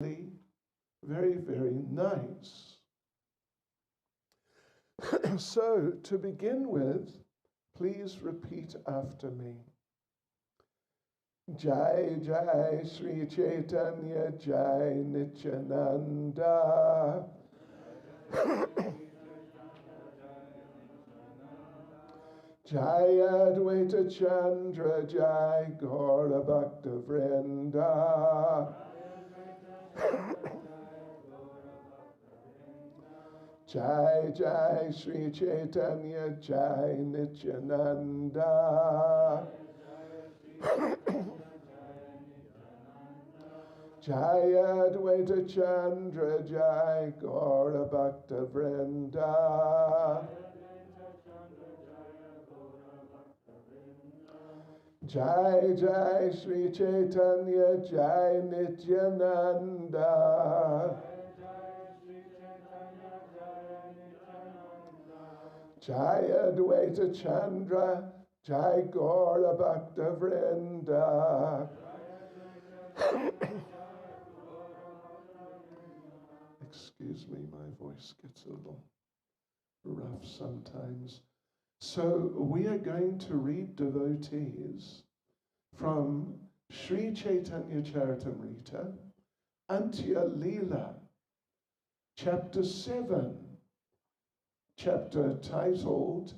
very, very nice. So, to begin with, please repeat after me. Jai Jai Sri Chaitanya Jai Nityananda. Jai Advaita Chandra Jai Gaura Bhakta Vrinda. Jai Jai Sri Chaitanya Jai Nityananda. Jai Advaita Chandra Jai Gaura Bhakta Vrinda. Jai Jai Sri Chaitanya Jai Nityananda. Jai Advaita Chandra Jai Gaura Bhakta Vrinda. Excuse me, my voice gets a little rough sometimes. So we are going to read devotees from Sri Chaitanya Charitamrita, Antya Leela, chapter 7, chapter titled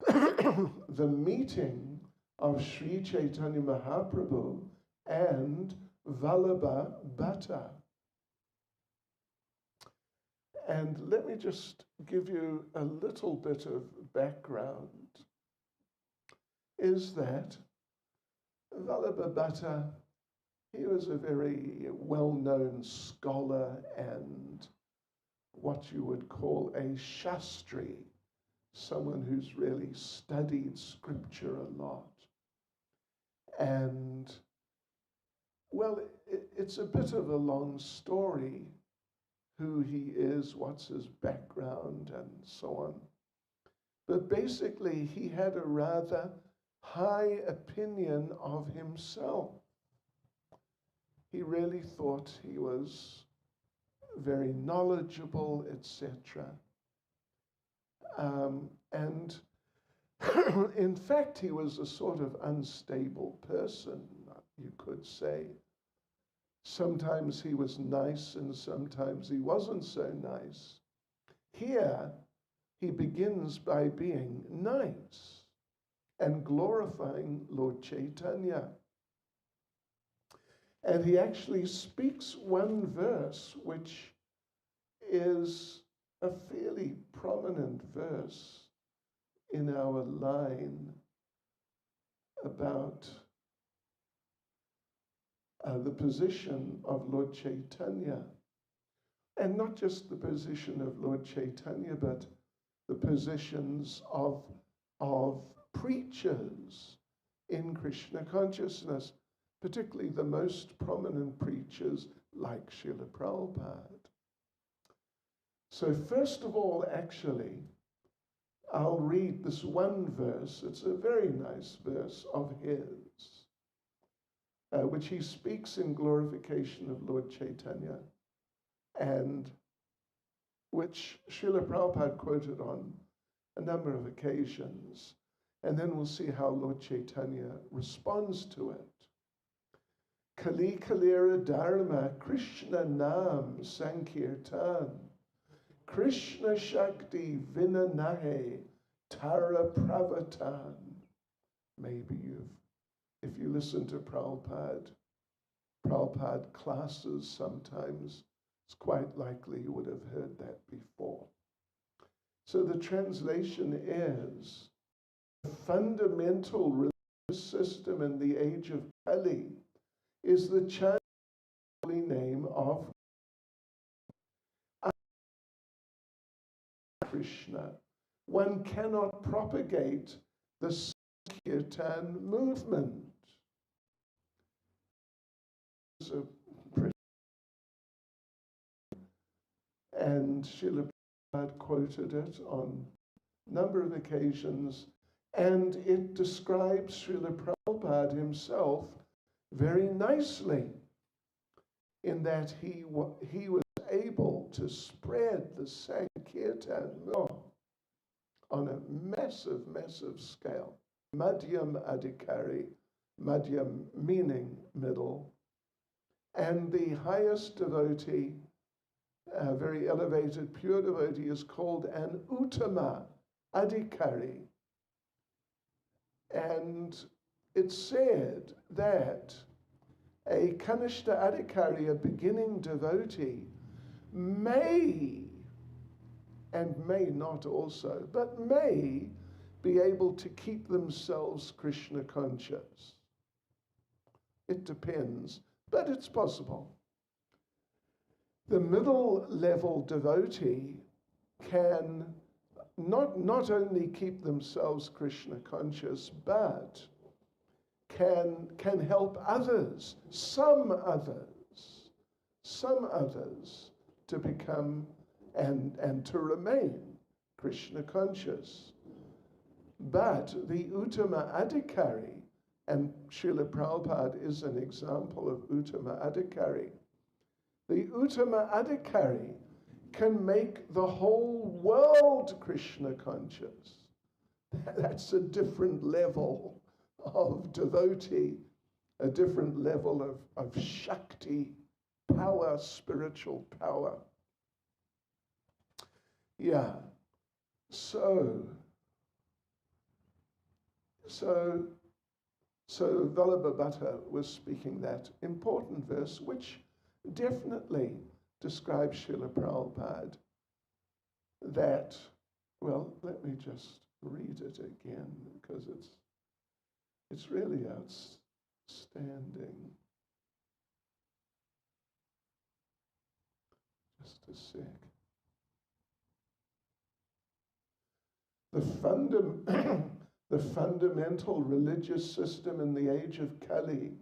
The Meeting of Sri Chaitanya Mahaprabhu and Vallabha Bhatta. And let me just give you a little bit of background, is that Vallabha Bhatta, he was a very well-known scholar and what you would call a Shastri, someone who's really studied scripture a lot. And, well, it's a bit of a long story, who he is, what's his background, and so on. But basically, he had a rather high opinion of himself. He really thought he was very knowledgeable, etc. And in fact, he was a sort of unstable person, you could say. Sometimes he was nice and sometimes he wasn't so nice. Here, he begins by being nice and glorifying Lord Chaitanya. And he actually speaks one verse, which is a fairly prominent verse in our line about the position of Lord Chaitanya. And not just the position of Lord Chaitanya, but the positions of preachers in Krishna consciousness, particularly the most prominent preachers like Srila Prabhupada. So first of all, actually, I'll read this one verse. It's a very nice verse of his, which he speaks in glorification of Lord Chaitanya, and which Srila Prabhupada quoted on a number of occasions. And then we'll see how Lord Chaitanya responds to it. Kali Kalira Dharma Krishna Nam Sankirtan Krishna Shakti Vinanahe Tara Pravatan. Maybe if you listen to Prabhupada classes sometimes, it's quite likely you would have heard that before. So the translation is, the fundamental religious system in the age of Kali is the chant holy name of Krishna. One cannot propagate the Sankirtan movement. And Srila Prabhupada quoted it on a number of occasions, and it describes Srila Prabhupada himself very nicely. in that he was able to spread the Sankirtan on a massive, massive scale. Madhyam Adhikari, Madhyam meaning middle, and the highest devotee, a very elevated, pure devotee, is called an Uttama Adhikari. And it's said that a Kanishta Adhikari, a beginning devotee, may, and may not also, but may be able to keep themselves Krishna conscious. It depends, but it's possible. The middle level devotee can not only keep themselves Krishna conscious, but can help others, some others to become and to remain Krishna conscious. But the Uttama Adhikari, and Srila Prabhupada is an example of Uttama Adhikari. The Uttama Adhikari can make the whole world Krishna conscious. That's a different level of devotee, a different level of Shakti, power, spiritual power. Yeah, so Vallabhabhata was speaking that important verse, which definitely describes Srila Prabhupada, that, well, let me just read it again, because it's really outstanding. Just a sec. The fundamental religious system in the age of Kali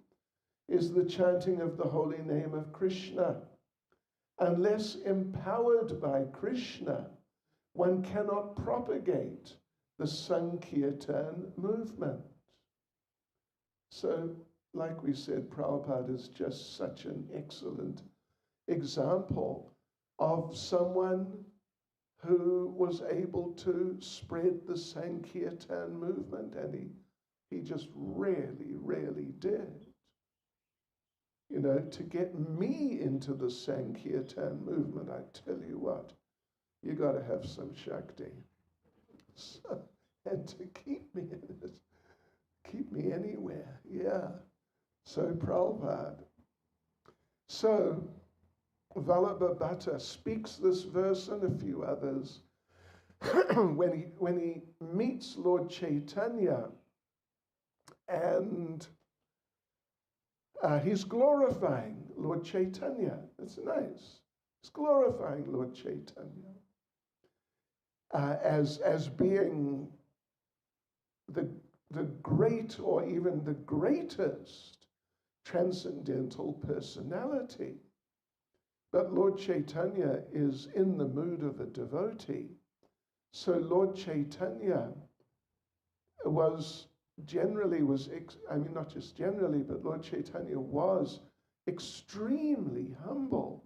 is the chanting of the holy name of Krishna. Unless empowered by Krishna, one cannot propagate the Sankirtan movement. So, like we said, Prabhupada is just such an excellent example of someone who was able to spread the Sankirtan movement, and he just really did. You know, to get me into the Sankirtan movement, I tell you what, you got to have some Shakti. So, and to keep me in it, keep me anywhere, yeah. So Prabhupada. So Vallabhabhata speaks this verse and a few others when he meets Lord Chaitanya, and he's glorifying Lord Chaitanya. It's nice. He's glorifying Lord Chaitanya as being the great, or even the greatest transcendental personality. But Lord Chaitanya is in the mood of a devotee. So Lord Chaitanya was not just generally, but Lord Chaitanya was extremely humble.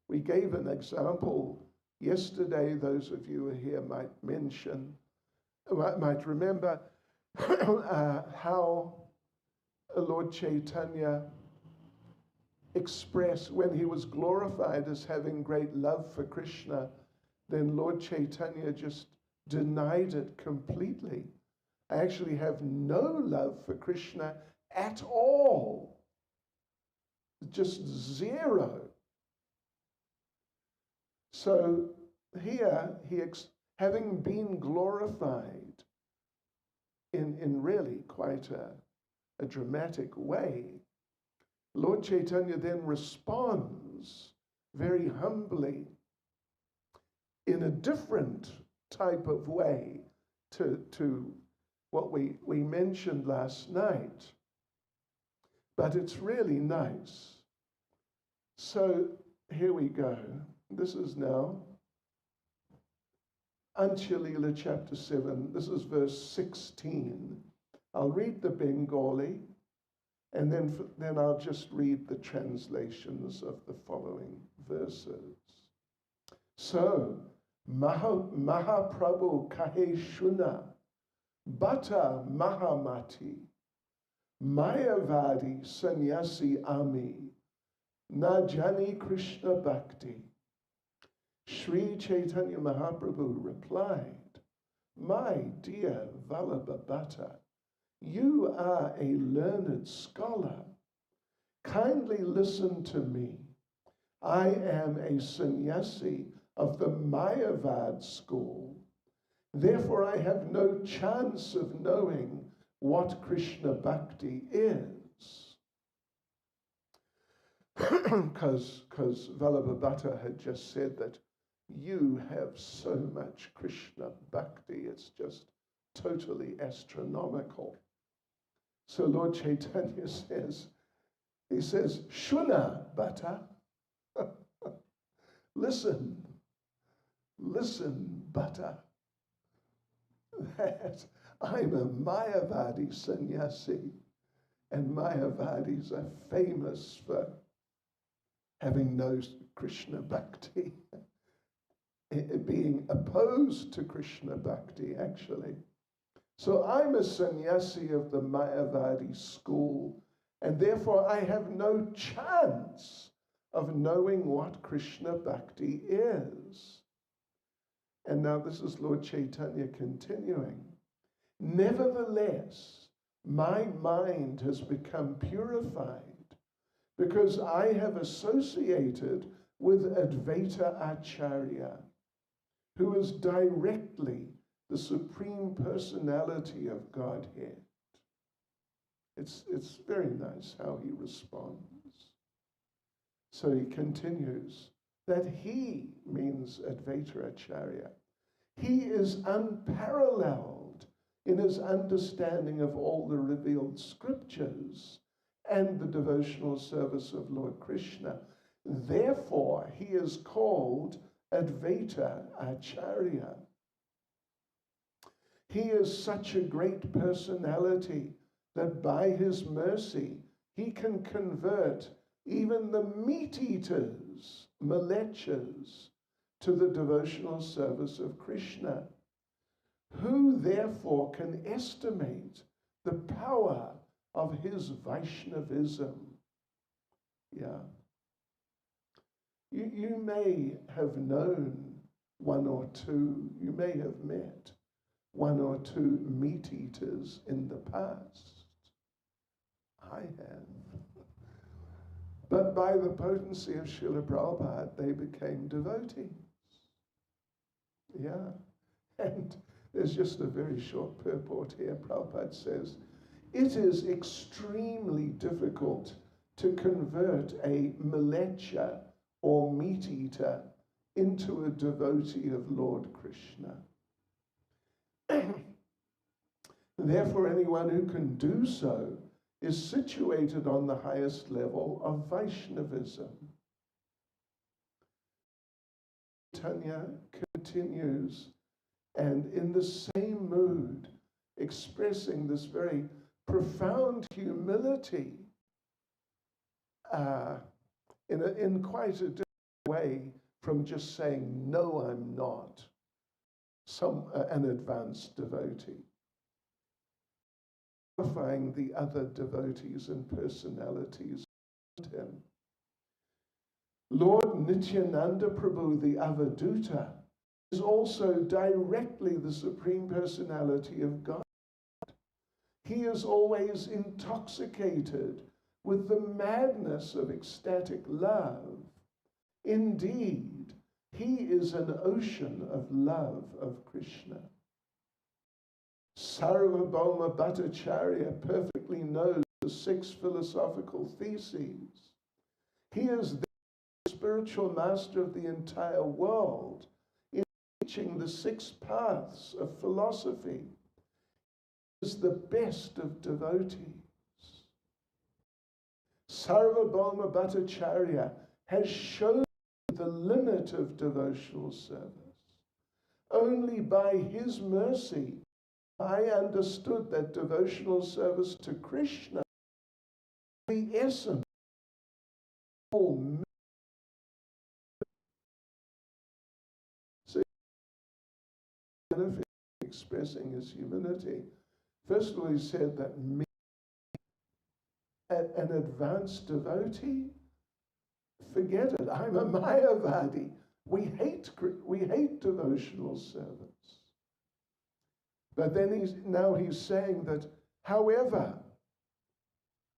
We gave an example yesterday. Those of you who are here might remember how Lord Chaitanya expressed when he was glorified as having great love for Krishna, then Lord Chaitanya just denied it completely. I actually have no love for Krishna at all. Just zero. So here, having been glorified in really quite a dramatic way, Lord Chaitanya then responds very humbly in a different type of way to what we mentioned last night. But it's really nice. So here we go. This is now Antya-lila chapter 7. This is verse 16. I'll read the Bengali And then I'll just read the translations of the following verses. So, Mahaprabhu kahe shuna, bata mahamati, mayavadi sannyasi ami, na jani Krishna bhakti. Sri Chaitanya Mahaprabhu replied, my dear Vallabhabhata, you are a learned scholar. Kindly listen to me. I am a sannyasi of the Mayavad school. Therefore, I have no chance of knowing what Krishna Bhakti is. Because Vallabhabhata had just said that you have so much Krishna Bhakti, it's just totally astronomical. So Lord Chaitanya says, Shuna Bhatta, listen, Bhatta, that I'm a Mayavadi sannyasi, and Mayavadis are famous for having no Krishna Bhakti, being opposed to Krishna Bhakti, actually. So I'm a sannyasi of the Mayavadi school, and therefore I have no chance of knowing what Krishna Bhakti is. And now this is Lord Chaitanya continuing. Nevertheless, my mind has become purified because I have associated with Advaita Acharya, who is directly the Supreme Personality of Godhead. It's very nice how he responds. So he continues that he means Advaita Acharya. He is unparalleled in his understanding of all the revealed scriptures and the devotional service of Lord Krishna. Therefore, he is called Advaita Acharya. He is such a great personality that by his mercy, he can convert even the meat-eaters, malechas, to the devotional service of Krishna. Who therefore can estimate the power of his Vaishnavism? Yeah. You may have known one or two, you may have met one or two meat-eaters in the past. I have. But by the potency of Srila Prabhupada, they became devotees. Yeah. And there's just a very short purport here. Prabhupada says, it is extremely difficult to convert a malecha or meat-eater into a devotee of Lord Krishna. Therefore, anyone who can do so is situated on the highest level of Vaishnavism. Chaitanya continues, and in the same mood, expressing this very profound humility in quite a different way from just saying, no, I'm not an advanced devotee. Qualifying the other devotees and personalities around him. Lord Nityananda Prabhu, the Avaduta, is also directly the Supreme Personality of God. He is always intoxicated with the madness of ecstatic love. Indeed, he is an ocean of love of Krishna. Sarvabhauma Bhattacharya perfectly knows the 6 philosophical theses. He is the spiritual master of the entire world in teaching the 6 paths of philosophy. He is the best of devotees. Sarvabhauma Bhattacharya has shown the limit of devotional service. Only by his mercy I understood that devotional service to Krishna essence of all. So, expressing his humanity, first of all, he said that me, an advanced devotee, forget it. I'm a Mayavadi. We hate devotional service. But then he's saying that, however,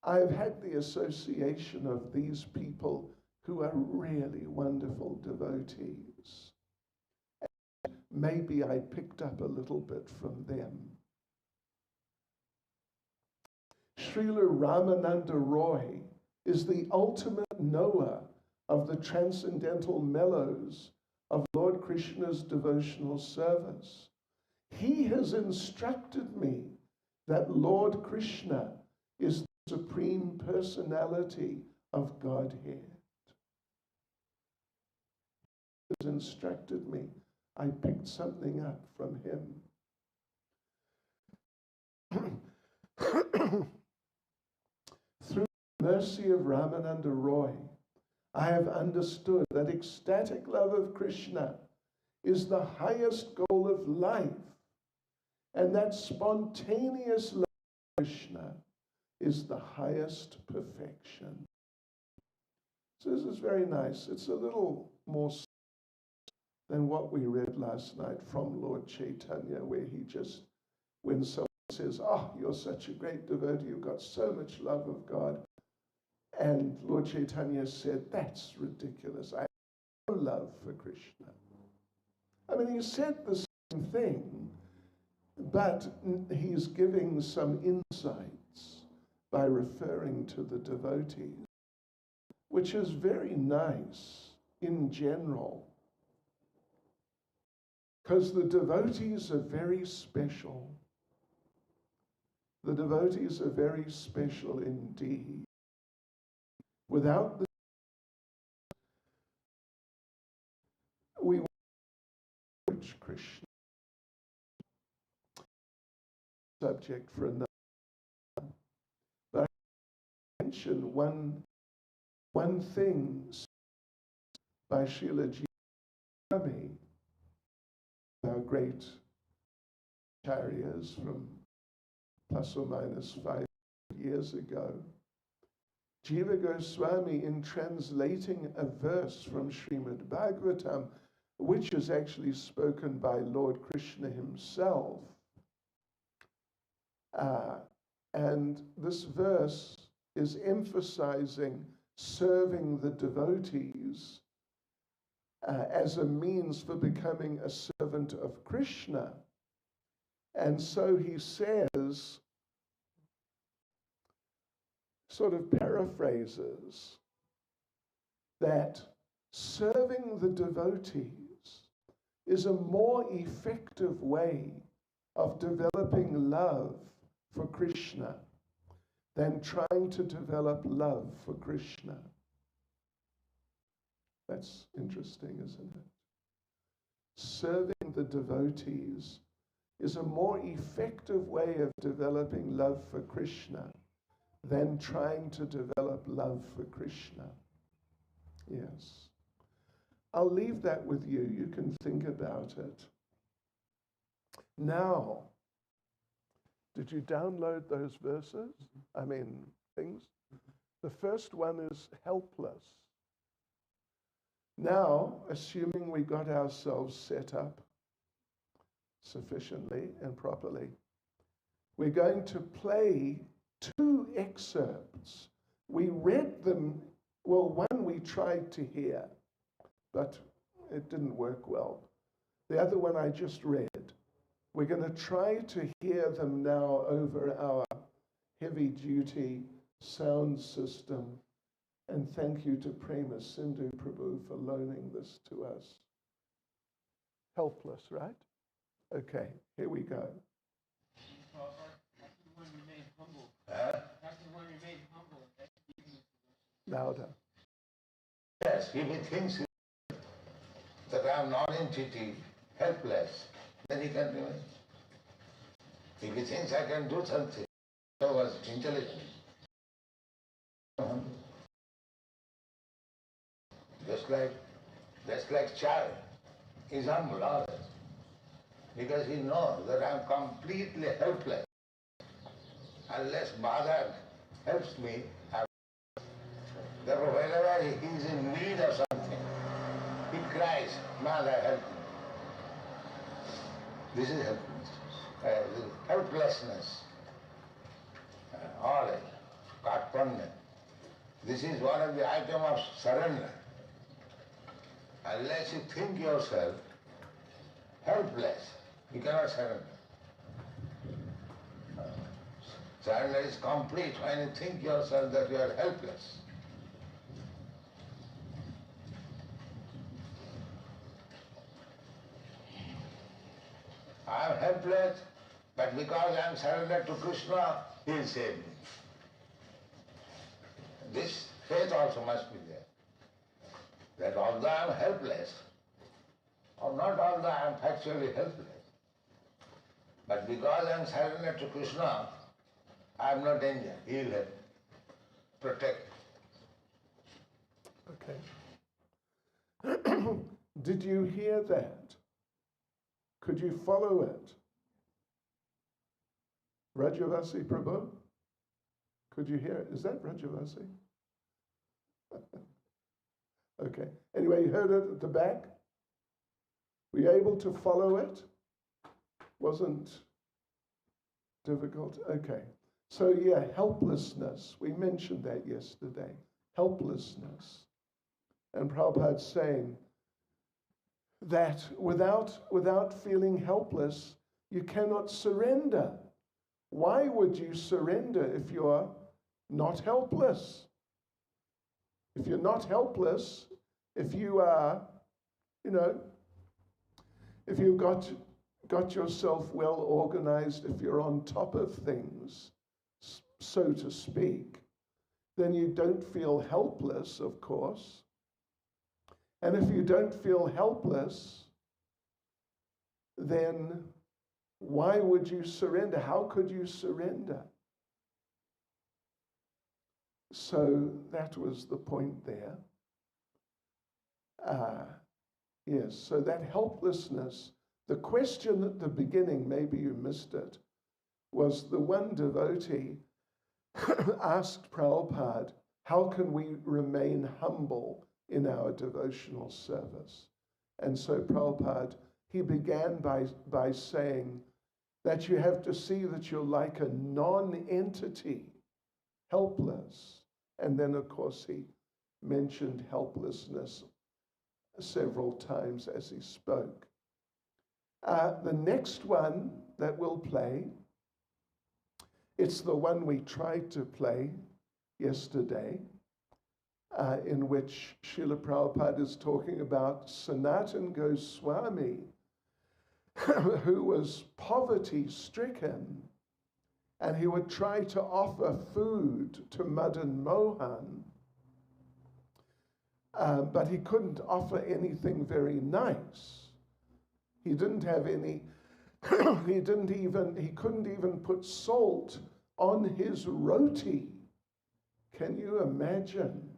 I've had the association of these people who are really wonderful devotees. And maybe I picked up a little bit from them. Srila Ramananda Roy is the ultimate knower of the transcendental mellows of Lord Krishna's devotional service. He has instructed me that Lord Krishna is the supreme personality of Godhead. He has instructed me. I picked something up from him. Through the mercy of Ramananda Roy, I have understood that ecstatic love of Krishna is the highest goal of life, and that spontaneous love of Krishna is the highest perfection. So this is very nice. It's a little more than what we read last night from Lord Chaitanya, where he just, when someone says, oh, you're such a great devotee, you've got so much love of God, and Lord Chaitanya said, that's ridiculous. I have no love for Krishna. I mean, he said the same thing, but he's giving some insights by referring to the devotees, which is very nice in general, because the devotees are very special. The devotees are very special indeed. Without the we reach Krishna. Subject for another. But I mention one thing by Srila Jiva Goswami, our great acharyas from plus or minus 5 years ago. Jiva Goswami, in translating a verse from Srimad Bhagavatam, which is actually spoken by Lord Krishna himself, and this verse is emphasizing serving the devotees as a means for becoming a servant of Krishna. And so he says, sort of paraphrases, that serving the devotees is a more effective way of developing love for Krishna than trying to develop love for Krishna. That's interesting, isn't it? Serving the devotees is a more effective way of developing love for Krishna than trying to develop love for Krishna. Yes. I'll leave that with you. You can think about it. Now, did you download those verses? I mean, things? The first one is helpless. Now, assuming we got ourselves set up sufficiently and properly, we're going to play 2 excerpts. We read them, well, one we tried to hear, but it didn't work well. The other one I just read. We're going to try to hear them now over our heavy-duty sound system. And thank you to Prema Sindhu Prabhu for loaning this to us. Helpless, right? Okay, here we go. That's the one you made humble. That's the one you made humble. Louder. Yes, if he thinks that I am non-entity, helpless, then he can do it. If he thinks I can do something, I was intelligent. Just like child is humble because he knows that I'm completely helpless. Unless mother helps me, therefore whenever he is in need of something, he cries, Mother, help me. This is helplessness. All Karpanya. This is one of the items of surrender. Unless you think yourself helpless, you cannot surrender. Surrender is complete when you think yourself that you are helpless. I am helpless, but because I am surrendered to Krishna, he will save me. This faith also must be there. That although I am helpless, or not although I am factually helpless, but because I am surrendered to Krishna, I am not danger. He will help, protect. Okay. Did you hear that? Could you follow it? Rajavasi Prabhu? Could you hear it? Is that Rajavasi? Okay. Anyway, you heard it at the back? Were you able to follow it? Wasn't difficult? Okay. So yeah, helplessness. We mentioned that yesterday. Helplessness. And Prabhupada's saying that without feeling helpless, you cannot surrender. Why would you surrender if you're not helpless? If you're not helpless, if you are, if you've got yourself well organized, if you're on top of things, so to speak, then you don't feel helpless, of course. And if you don't feel helpless, then why would you surrender? How could you surrender? So that was the point there. Yes, so that helplessness, the question at the beginning, maybe you missed it, was the one devotee asked Prabhupada, how can we remain humble in our devotional service? And so Prabhupada, he began by saying that you have to see that you're like a non-entity, helpless. And then, of course, he mentioned helplessness several times as he spoke. The next one that we'll play, it's the one we tried to play yesterday, in which Srila Prabhupada is talking about Sanatana Goswami, who was poverty-stricken, and he would try to offer food to Madan Mohan, but he couldn't offer anything very nice. He didn't have any, he couldn't even put salt on his roti. Can you imagine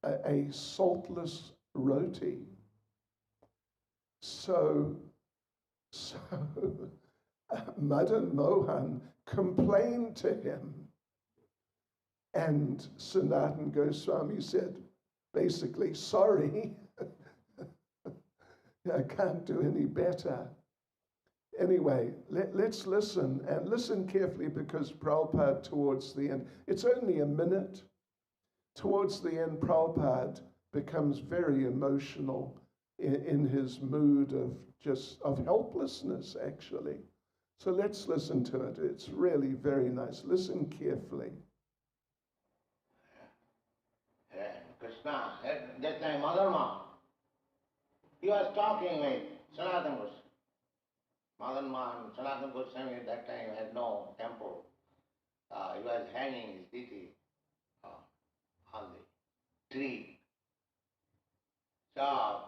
a saltless roti? So Madan Mohan complained to him, and Sanatana Goswami said, basically, sorry, I can't do any better. Anyway, let's listen, and listen carefully, because Prabhupada towards the end, it's only a minute, towards the end Prabhupada becomes very emotional in his mood of helplessness, actually. So let's listen to it. It's really very nice. Listen carefully. Krishna, at that time, Madan Mohan, he was talking with Sanatana Goswami. Madan Mohan, Sanatana Goswami at that time had no temple. He was hanging his deity on the tree. So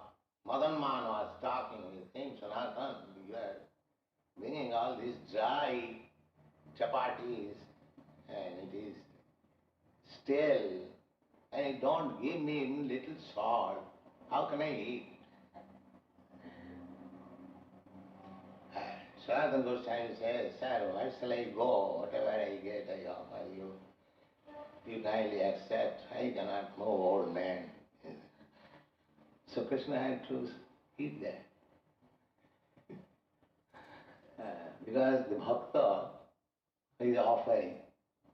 Madan Mohan was talking with him, Sanatana, you are bringing all these dry chapatis, and it is still and you don't give me even little salt, how can I eat? Sanatana Goswami says, sir, where shall I go? Whatever I get, I offer you. You kindly accept. I cannot move, old man. So Krishna had to eat that. Because the bhakta is offering,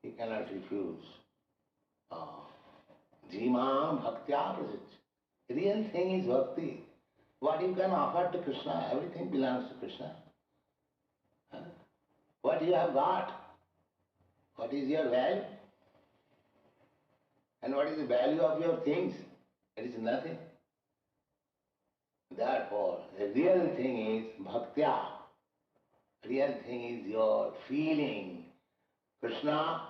he cannot refuse. Jimam bhaktya prasich. Real thing is bhakti. What you can offer to Krishna, everything belongs to Krishna. What you have got? What is your value? And what is the value of your things? It is nothing. Therefore, the real thing is bhaktya. Real thing is your feeling. Krishna,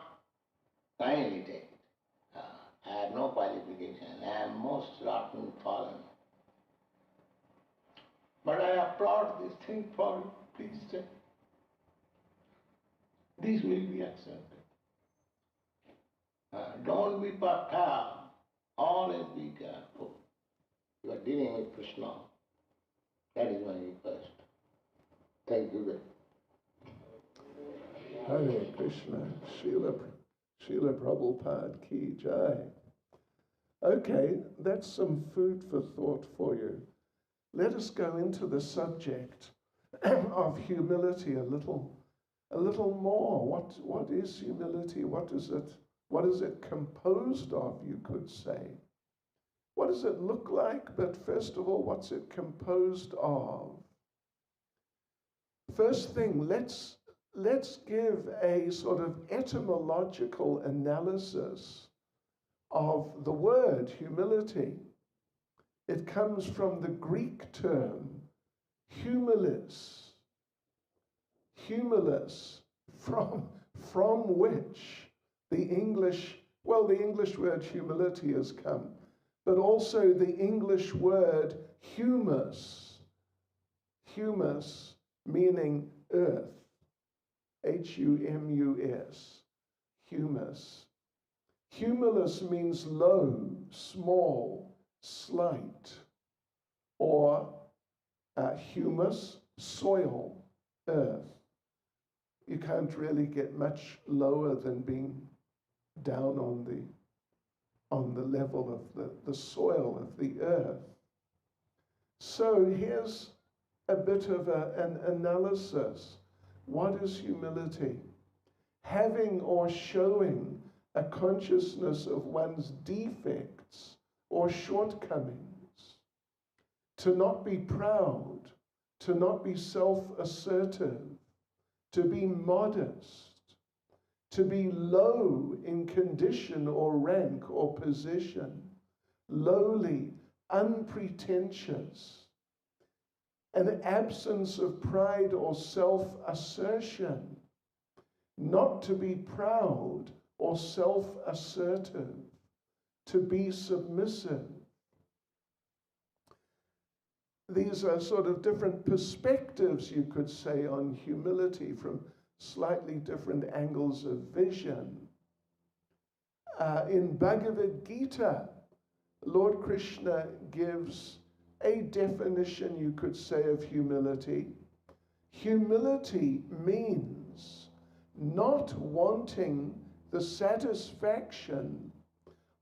kindly take it. I have no qualification. I am most rotten fallen. But I applaud this thing for you. Please take. This will be accepted. Don't be puffed up. Always be careful. You are dealing with Krishna. That is my request. Thank you. Hare Krishna, Srila Prabhupada Ki Jai. Okay, that's some food for thought for you. Let us go into the subject of humility a little more. What is humility? What is it composed of, you could say? What does it look like? But first of all, what's it composed of? First thing, let's give a sort of etymological analysis of the word humility. It comes from the Greek term humilis, from which the English word humility has come, but also the English word humus meaning earth, Humus, humus. Humilus means low, small, slight, or humus, soil, earth. You can't really get much lower than being down on the level of the soil of the earth. So here's a bit of an analysis. What is humility? Having or showing a consciousness of one's defects or shortcomings. To not be proud, to not be self-assertive, to be modest, to be low in condition or rank or position, lowly, unpretentious, an absence of pride or self-assertion, not to be proud or self-assertive, to be submissive. These are sort of different perspectives, you could say, on humility from slightly different angles of vision. In Bhagavad Gita, Lord Krishna gives a definition, you could say, of humility. Humility means not wanting the satisfaction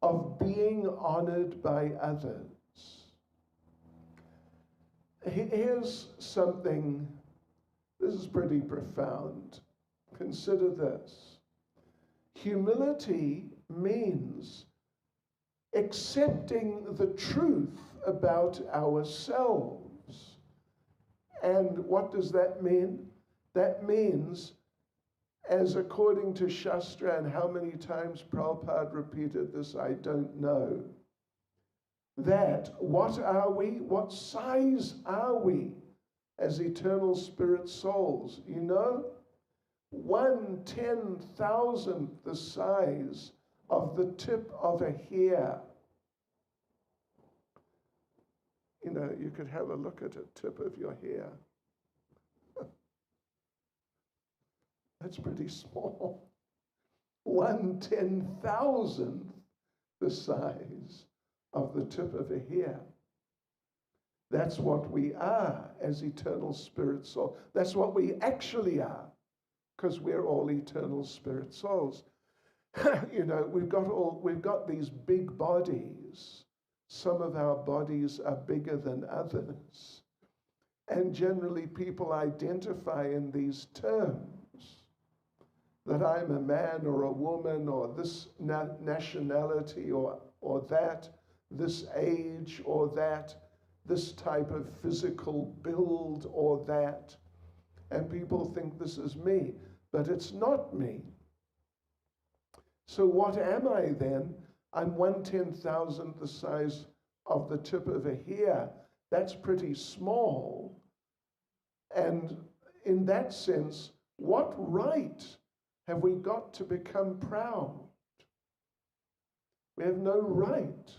of being honored by others. Here's something, this is pretty profound. Consider this. Humility means accepting the truth about ourselves. And what does that mean? That means, as according to Shastra, and how many times Prabhupada repeated this, I don't know, that what are we? What size are we as eternal spirit souls? You know, 1/10,000th the size of the tip of a hair. You know, you could have a look at a tip of your hair. That's pretty small. 1/10,000th the size of the tip of a hair. That's what we are as eternal spirit souls. That's what we actually are, because we're all eternal spirit souls. You know, we've got these big bodies. Some of our bodies are bigger than others. And generally people identify in these terms, that I'm a man or a woman, or this nationality or that, this age or that, this type of physical build or that. And people think this is me, but it's not me. So what am I then? I'm 1/10,000th the size of the tip of a hair. That's pretty small. And in that sense, what right have we got to become proud? We have no right.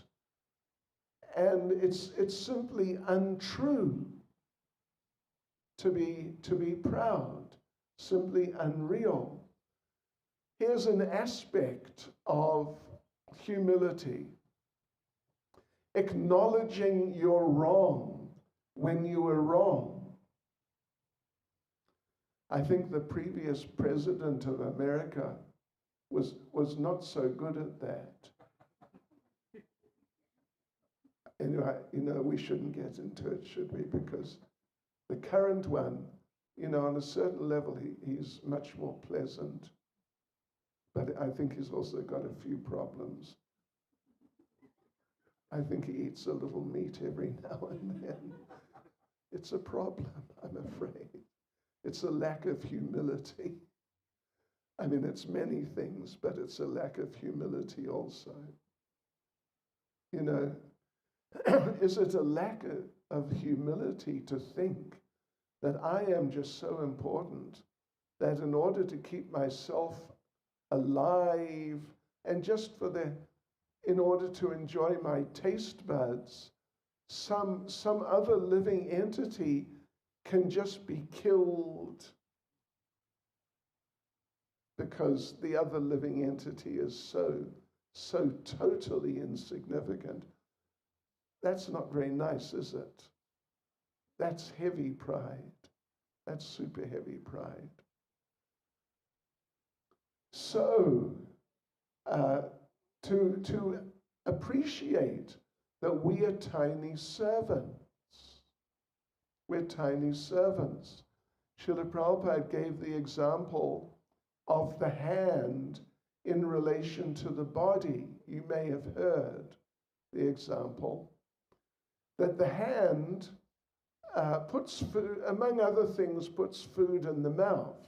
And it's simply untrue to be proud, simply unreal. Here's an aspect of humility. Acknowledging you're wrong when you were wrong. I think the previous president of America was not so good at that. Anyway, you know, we shouldn't get into it, should we? Because the current one, you know, on a certain level, he's much more pleasant. But I think he's also got a few problems. I think he eats a little meat every now and then. It's a problem, I'm afraid. It's a lack of humility. I mean, it's many things, but it's a lack of humility also. You know, is it a lack of humility to think that I am just so important that in order to keep myself alive and just in order to enjoy my taste buds, some other living entity can just be killed because the other living entity is so totally insignificant? That's not very nice, is it? That's heavy pride. That's super heavy pride. So, to appreciate that we are tiny servants. We're tiny servants. Srila Prabhupada gave the example of the hand in relation to the body. You may have heard the example that the hand puts food, among other things, puts food in the mouth.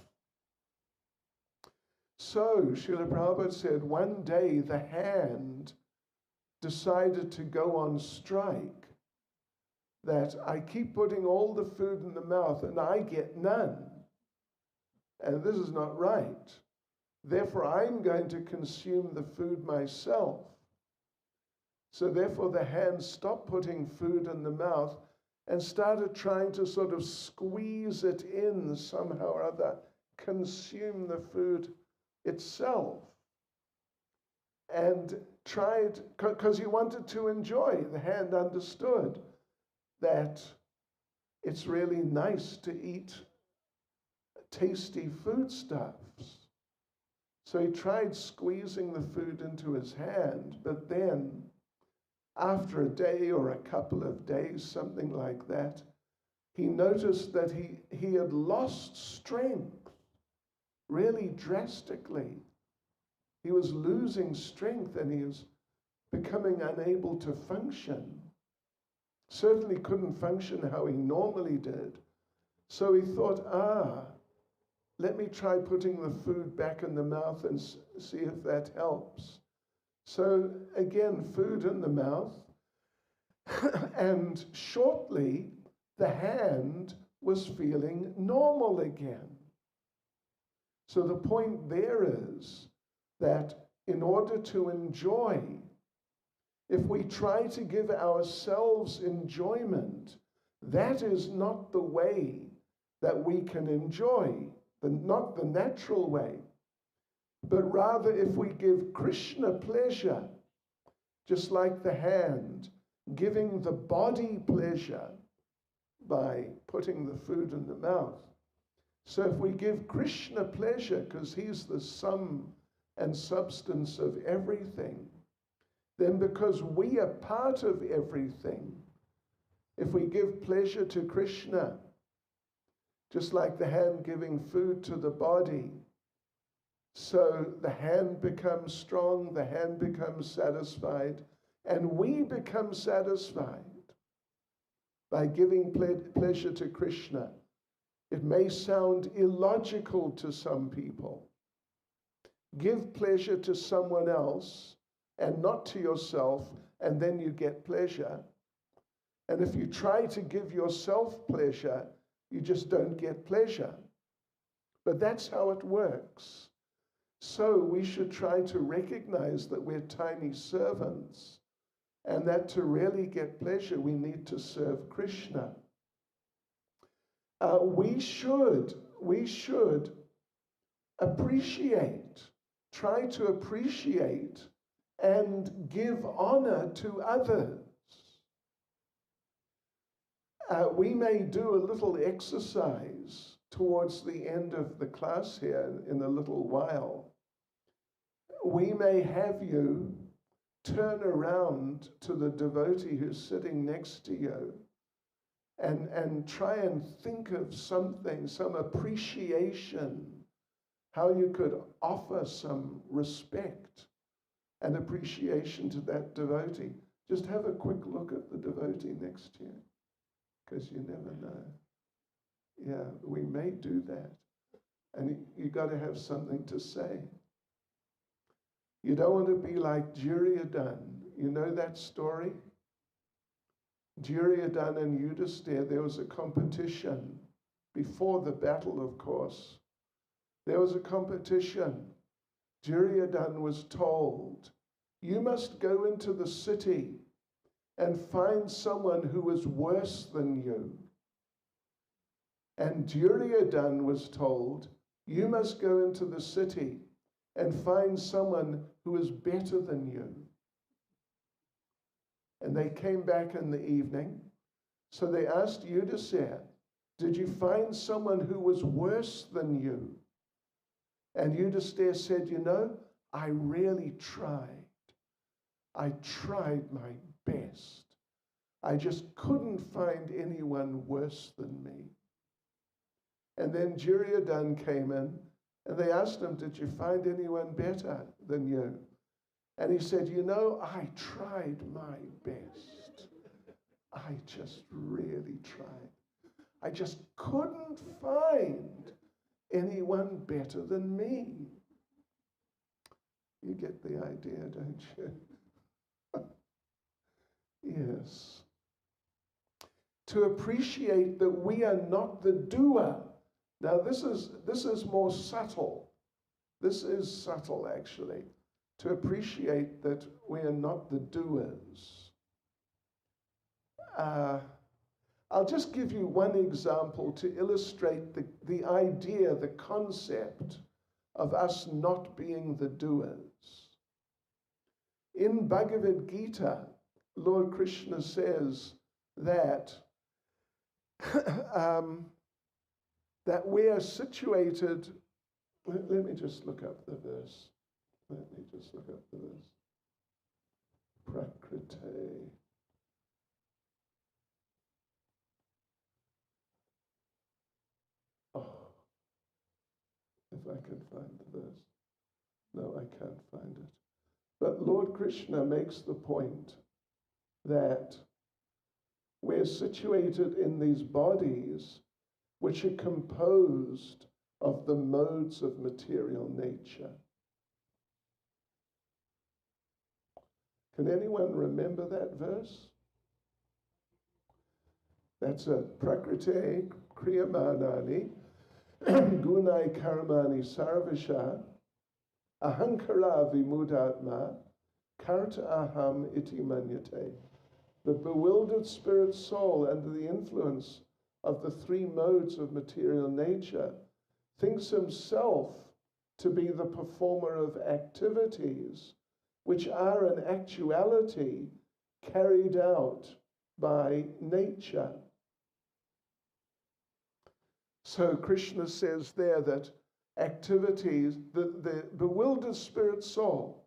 So Srila Prabhupada said one day the hand decided to go on strike, that I keep putting all the food in the mouth and I get none. And this is not right. Therefore, I'm going to consume the food myself. So therefore, the hand stopped putting food in the mouth and started trying to sort of squeeze it in somehow or other, consume the food itself. And tried, because he wanted to enjoy. The hand understood that it's really nice to eat tasty foodstuffs. So he tried squeezing the food into his hand, but then after a day or a couple of days, something like that, he noticed that he had lost strength really drastically. He was losing strength and he was becoming unable to function. Certainly couldn't function how he normally did. So he thought, let me try putting the food back in the mouth and see if that helps. So again, food in the mouth, and shortly the hand was feeling normal again. So the point there is that in order to enjoy, if we try to give ourselves enjoyment, that is not the way that we can enjoy, not the natural way. But rather, if we give Krishna pleasure, just like the hand, giving the body pleasure by putting the food in the mouth. So if we give Krishna pleasure, because he's the sum and substance of everything, then because we are part of everything, if we give pleasure to Krishna, just like the hand giving food to the body, so the hand becomes strong, the hand becomes satisfied, and we become satisfied by giving pleasure to Krishna. It may sound illogical to some people. Give pleasure to someone else and not to yourself, and then you get pleasure. And if you try to give yourself pleasure, you just don't get pleasure. But that's how it works. So we should try to recognize that we're tiny servants, and that to really get pleasure, we need to serve Krishna. We should appreciate, try to appreciate and give honor to others. We may do a little exercise towards the end of the class here in a little while. We may have you turn around to the devotee who's sitting next to you and try and think of something, some appreciation, how you could offer some respect and appreciation to that devotee. Just have a quick look at the devotee next to you, because you never know. Yeah, we may do that. And you got to have something to say. You don't want to be like Duryodhana. You know that story? Duryodhana and Yudhisthira, there was a competition before the battle, of course. There was a competition. Duryodhana was told, you must go into the city and find someone who is worse than you. And Duryodhana was told, you must go into the city and find someone who is better than you. And they came back in the evening. So they asked Yudhisthira, did you find someone who was worse than you? And Yudhisthira said, you know, I really tried. I tried my best. I just couldn't find anyone worse than me. And then Duryodhana came in, and they asked him, did you find anyone better than you? And he said, you know, I tried my best. I just really tried. I just couldn't find anyone better than me. You get the idea, don't you? Yes. To appreciate that we are not the doer. Now this is more subtle. This is subtle, actually. To appreciate that we are not the doers. I'll just give you one example to illustrate the idea, the concept of us not being the doers. In Bhagavad Gita, Lord Krishna says that that we are situated. Let me just look up the verse. Prakrite. Oh, if I can find the verse. No, I can't find it. But Lord Krishna makes the point that we're situated in these bodies which are composed of the modes of material nature. Can anyone remember that verse? That's a prakrite kriyamanani gunai karmani sarvasha ahankara vimudatma karta aham iti manyate. The bewildered spirit soul, under the influence of the three modes of material nature, thinks himself to be the performer of activities which are in actuality carried out by nature. So Krishna says there that activities, the bewildered spirit soul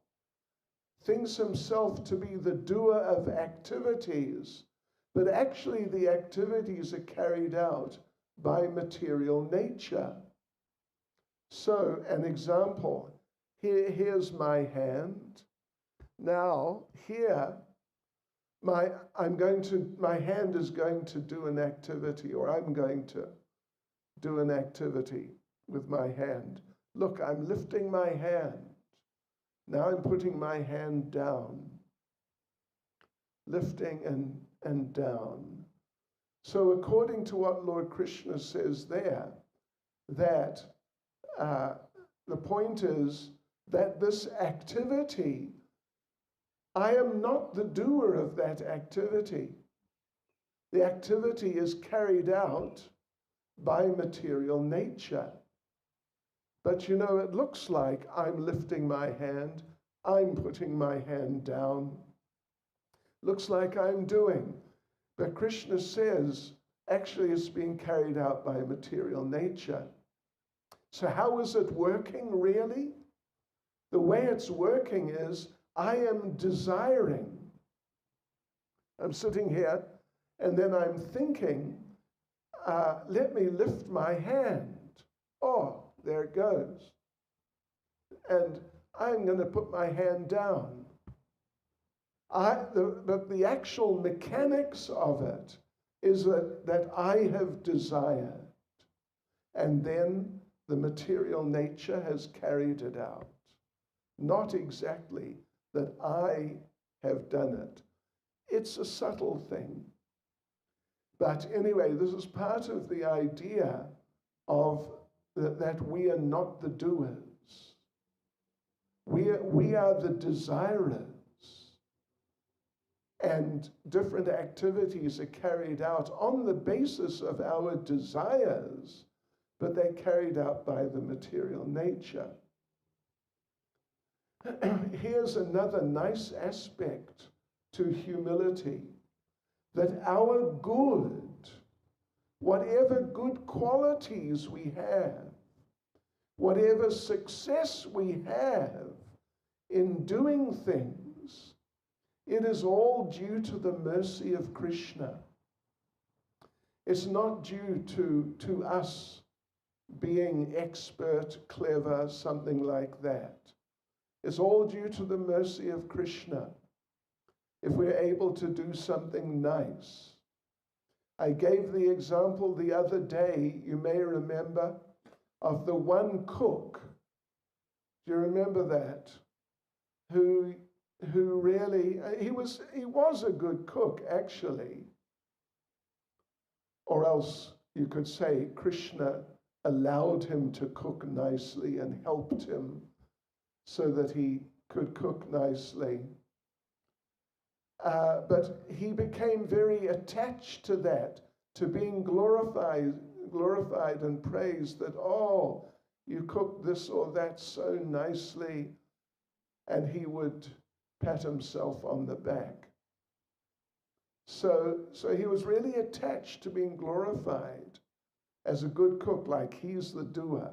thinks himself to be the doer of activities, but actually the activities are carried out by material nature. So an example, here's my hand. Now here, my hand is going to do an activity, or I'm going to do an activity with my hand. Look, I'm lifting my hand. Now I'm putting my hand down, lifting and down. So according to what Lord Krishna says there, that the point is that this activity, I am not the doer of that activity. The activity is carried out by material nature. But you know, it looks like I'm lifting my hand, I'm putting my hand down. Looks like I'm doing. But Krishna says, actually it's being carried out by material nature. So how is it working really? The way it's working is, I am desiring. I'm sitting here and then I'm thinking, let me lift my hand. Oh, there it goes. And I'm going to put my hand down. But the actual mechanics of it is that I have desired. And then the material nature has carried it out. Not exactly that I have done it. It's a subtle thing. But anyway, this is part of the idea of that we are not the doers. We are the desirers. And different activities are carried out on the basis of our desires, but they're carried out by the material nature. Here's another nice aspect to humility, that our good, whatever good qualities we have, whatever success we have in doing things, it is all due to the mercy of Krishna. It's not due to us being expert, clever, something like that. It's all due to the mercy of Krishna. If we're able to do something nice. I gave the example the other day, you may remember, of the one cook. Do you remember that? Who really, he was a good cook, actually. Or else you could say Krishna allowed him to cook nicely and helped him so that he could cook nicely. But he became very attached to that, to being glorified and praised that, oh, you cooked this or that so nicely. And he would pat himself on the back. So he was really attached to being glorified as a good cook, like he's the doer,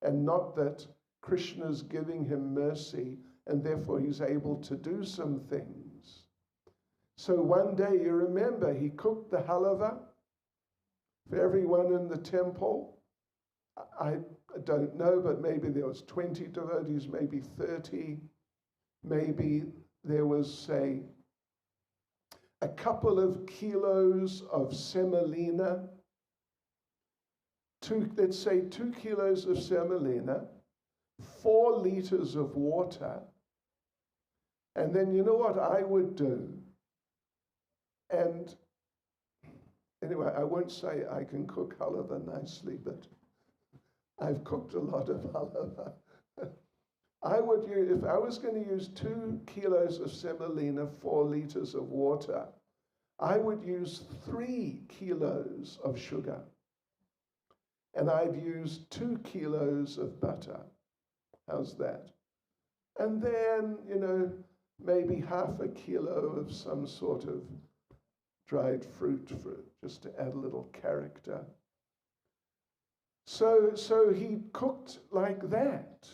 and not that Krishna's giving him mercy and therefore he's able to do some things. So one day, you remember, he cooked the halava for everyone in the temple. I don't know, but maybe there was 20 devotees, maybe 30. Maybe there was, say, a couple of kilos of semolina, let's say 2 kilos of semolina, 4 liters of water. And then you know what I would do? And anyway, I won't say I can cook halava nicely, but I've cooked a lot of halava. I would use, if I was going to use 2 kilos of semolina, 4 liters of water, I would use 3 kilos of sugar. And I'd use 2 kilos of butter. How's that? And then, maybe half a kilo of some sort of dried fruit just to add a little character. So he cooked like that.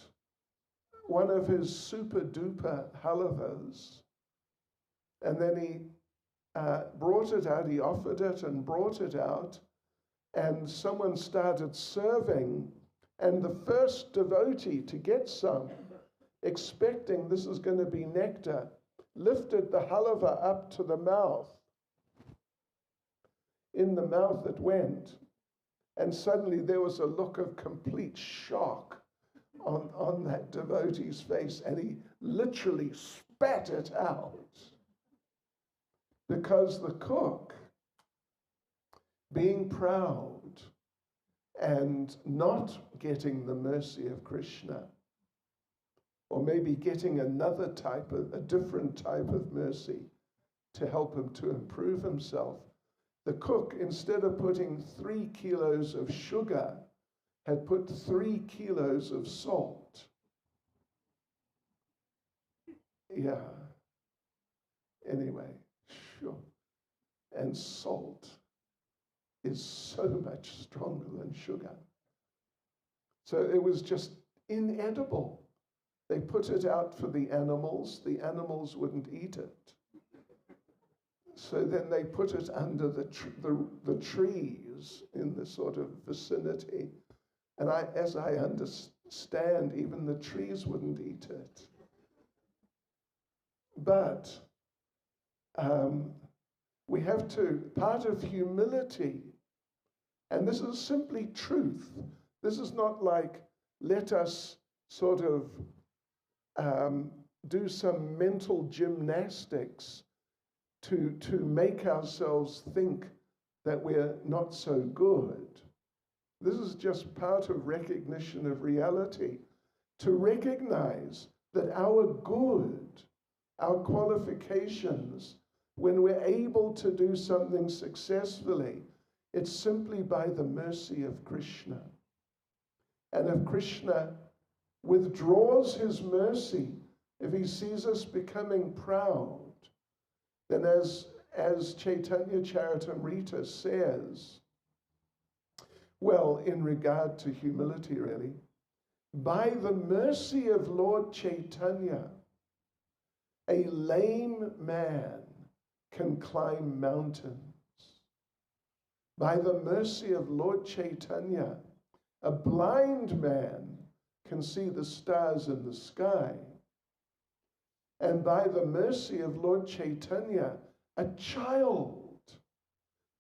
One of his super duper halavas. And then he brought it out, he offered it and brought it out. And someone started serving. And the first devotee to get some, expecting this is going to be nectar, lifted the halava up to the mouth. In the mouth it went. And suddenly there was a look of complete shock on that devotee's face, and he literally spat it out. Because the cook, being proud and not getting the mercy of Krishna, or maybe getting a different type of mercy to help him to improve himself, the cook, instead of putting 3 kilos of sugar, had put 3 kilos of salt. Yeah. Anyway, sure. And salt is so much stronger than sugar. So it was just inedible. They put it out for the animals wouldn't eat it. So then they put it under the trees in the sort of vicinity. And as I understand, even the trees wouldn't eat it. But we have to, part of humility, and this is simply truth. This is not like, let us sort of do some mental gymnastics to make ourselves think that we're not so good. This is just part of recognition of reality, to recognize that our good, our qualifications, when we're able to do something successfully, it's simply by the mercy of Krishna. And if Krishna withdraws his mercy, if he sees us becoming proud, then as Chaitanya Charitamrita says, well, in regard to humility really, by the mercy of Lord Chaitanya, a lame man can climb mountains. By the mercy of Lord Chaitanya, a blind man can see the stars in the sky. And by the mercy of Lord Chaitanya, a child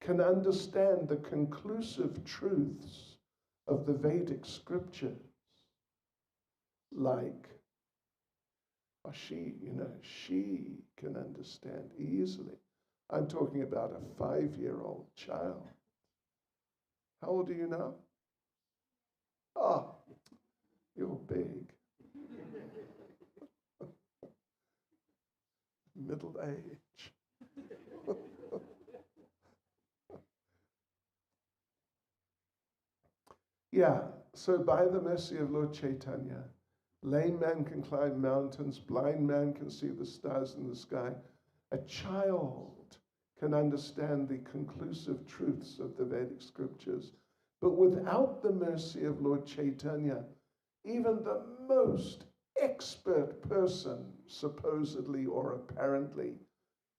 can understand the conclusive truths of the Vedic scriptures. Like, she can understand easily. I'm talking about a 5-year-old child. How old are you now? Ah, you're big. Middle age. Yeah, so by the mercy of Lord Chaitanya, lame man can climb mountains, blind man can see the stars in the sky. A child can understand the conclusive truths of the Vedic scriptures. But without the mercy of Lord Chaitanya, even the most expert person, supposedly or apparently,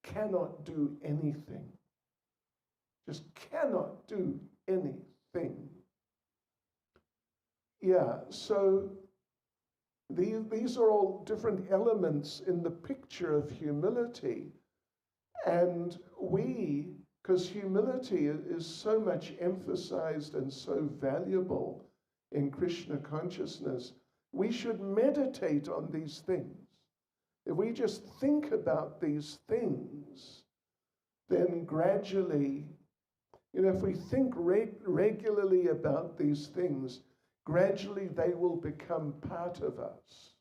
cannot do anything. Just cannot do anything. Yeah, so these are all different elements in the picture of humility. And we, because humility is so much emphasized and so valuable in Krishna consciousness, we should meditate on these things. If we just think about these things, then gradually, if we think regularly about these things, gradually they will become part of us.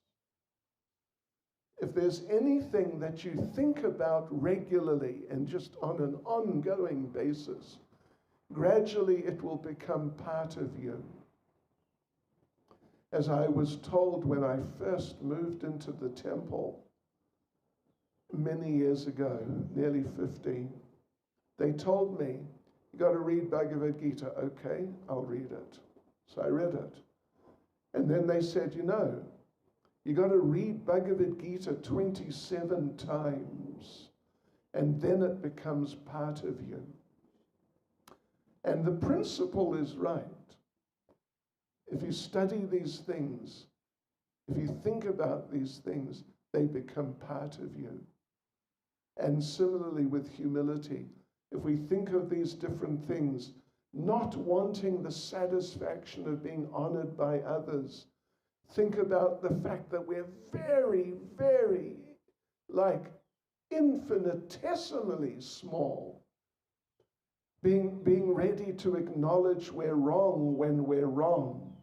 If there's anything that you think about regularly and just on an ongoing basis, gradually it will become part of you. As I was told when I first moved into the temple, many years ago, nearly 50, they told me, you got to read Bhagavad Gita. Okay, I'll read it. So I read it. And then they said, you know, you got to read Bhagavad Gita 27 times, and then it becomes part of you. And the principle is right. If you study these things, if you think about these things, they become part of you. And similarly with humility, if we think of these different things, not wanting the satisfaction of being honored by others, think about the fact that we're very, very, like, infinitesimally small. Being ready to acknowledge we're wrong when we're wrong.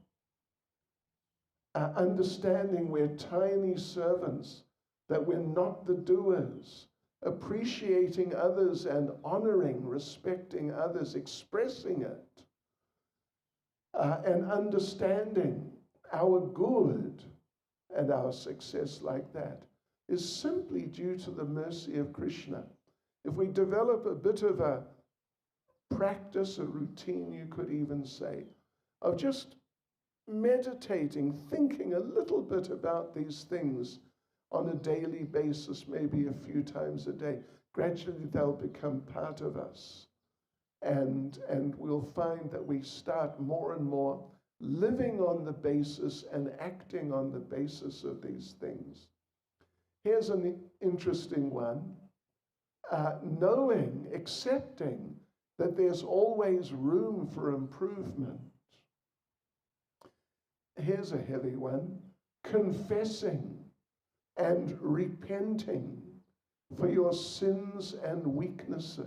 Understanding we're tiny servants, that we're not the doers. Appreciating others and honoring, respecting others, expressing it. And understanding our good and our success like that is simply due to the mercy of Krishna. If we develop a bit of a practice, a routine, you could even say, of just meditating, thinking a little bit about these things on a daily basis, maybe a few times a day, gradually they'll become part of us. And we'll find that we start more and more living on the basis and acting on the basis of these things. Here's an interesting one. Knowing, accepting that there's always room for improvement. Here's a heavy one. Confessing and repenting for your sins and weaknesses.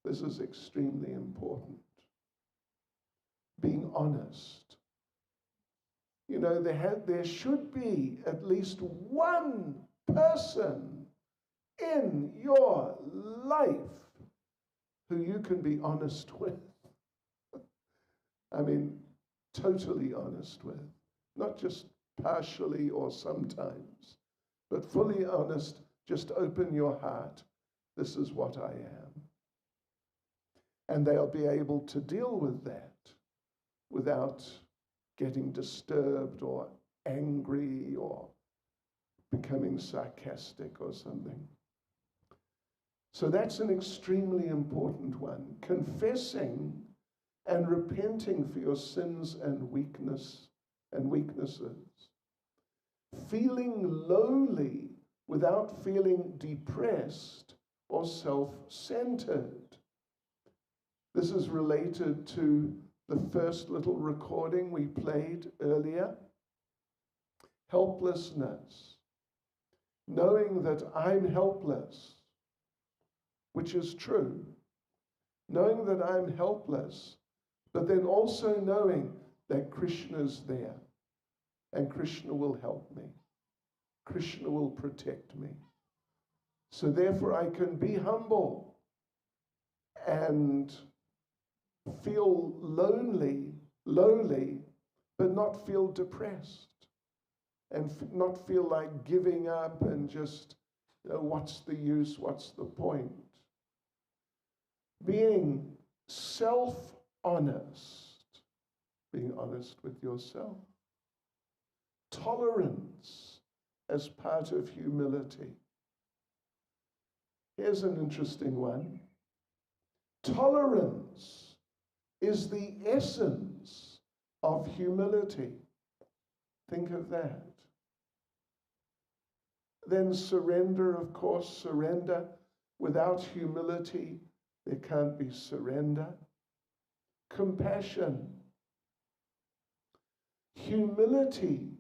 This is extremely important. Being honest. You know, there should be at least one person in your life who you can be honest with. I mean, totally honest with. Not just partially or sometimes, but fully honest. Just open your heart. This is what I am. And they'll be able to deal with that without getting disturbed or angry or becoming sarcastic or something. So that's an extremely important one. Confessing and repenting for your sins and weaknesses. Feeling lowly without feeling depressed or self-centered. This is related to the first little recording we played earlier. Helplessness. Knowing that I'm helpless, which is true. Knowing that I'm helpless, but then also knowing that Krishna's there and Krishna will help me. Krishna will protect me. So therefore I can be humble and feel lowly, but not feel depressed and not feel like giving up and just, what's the use, what's the point? Being self-honest, being honest with yourself. Tolerance as part of humility. Here's an interesting one. Tolerance is the essence of humility. Think of that. Then surrender, of course, surrender. Without humility, there can't be surrender. Compassion. Humility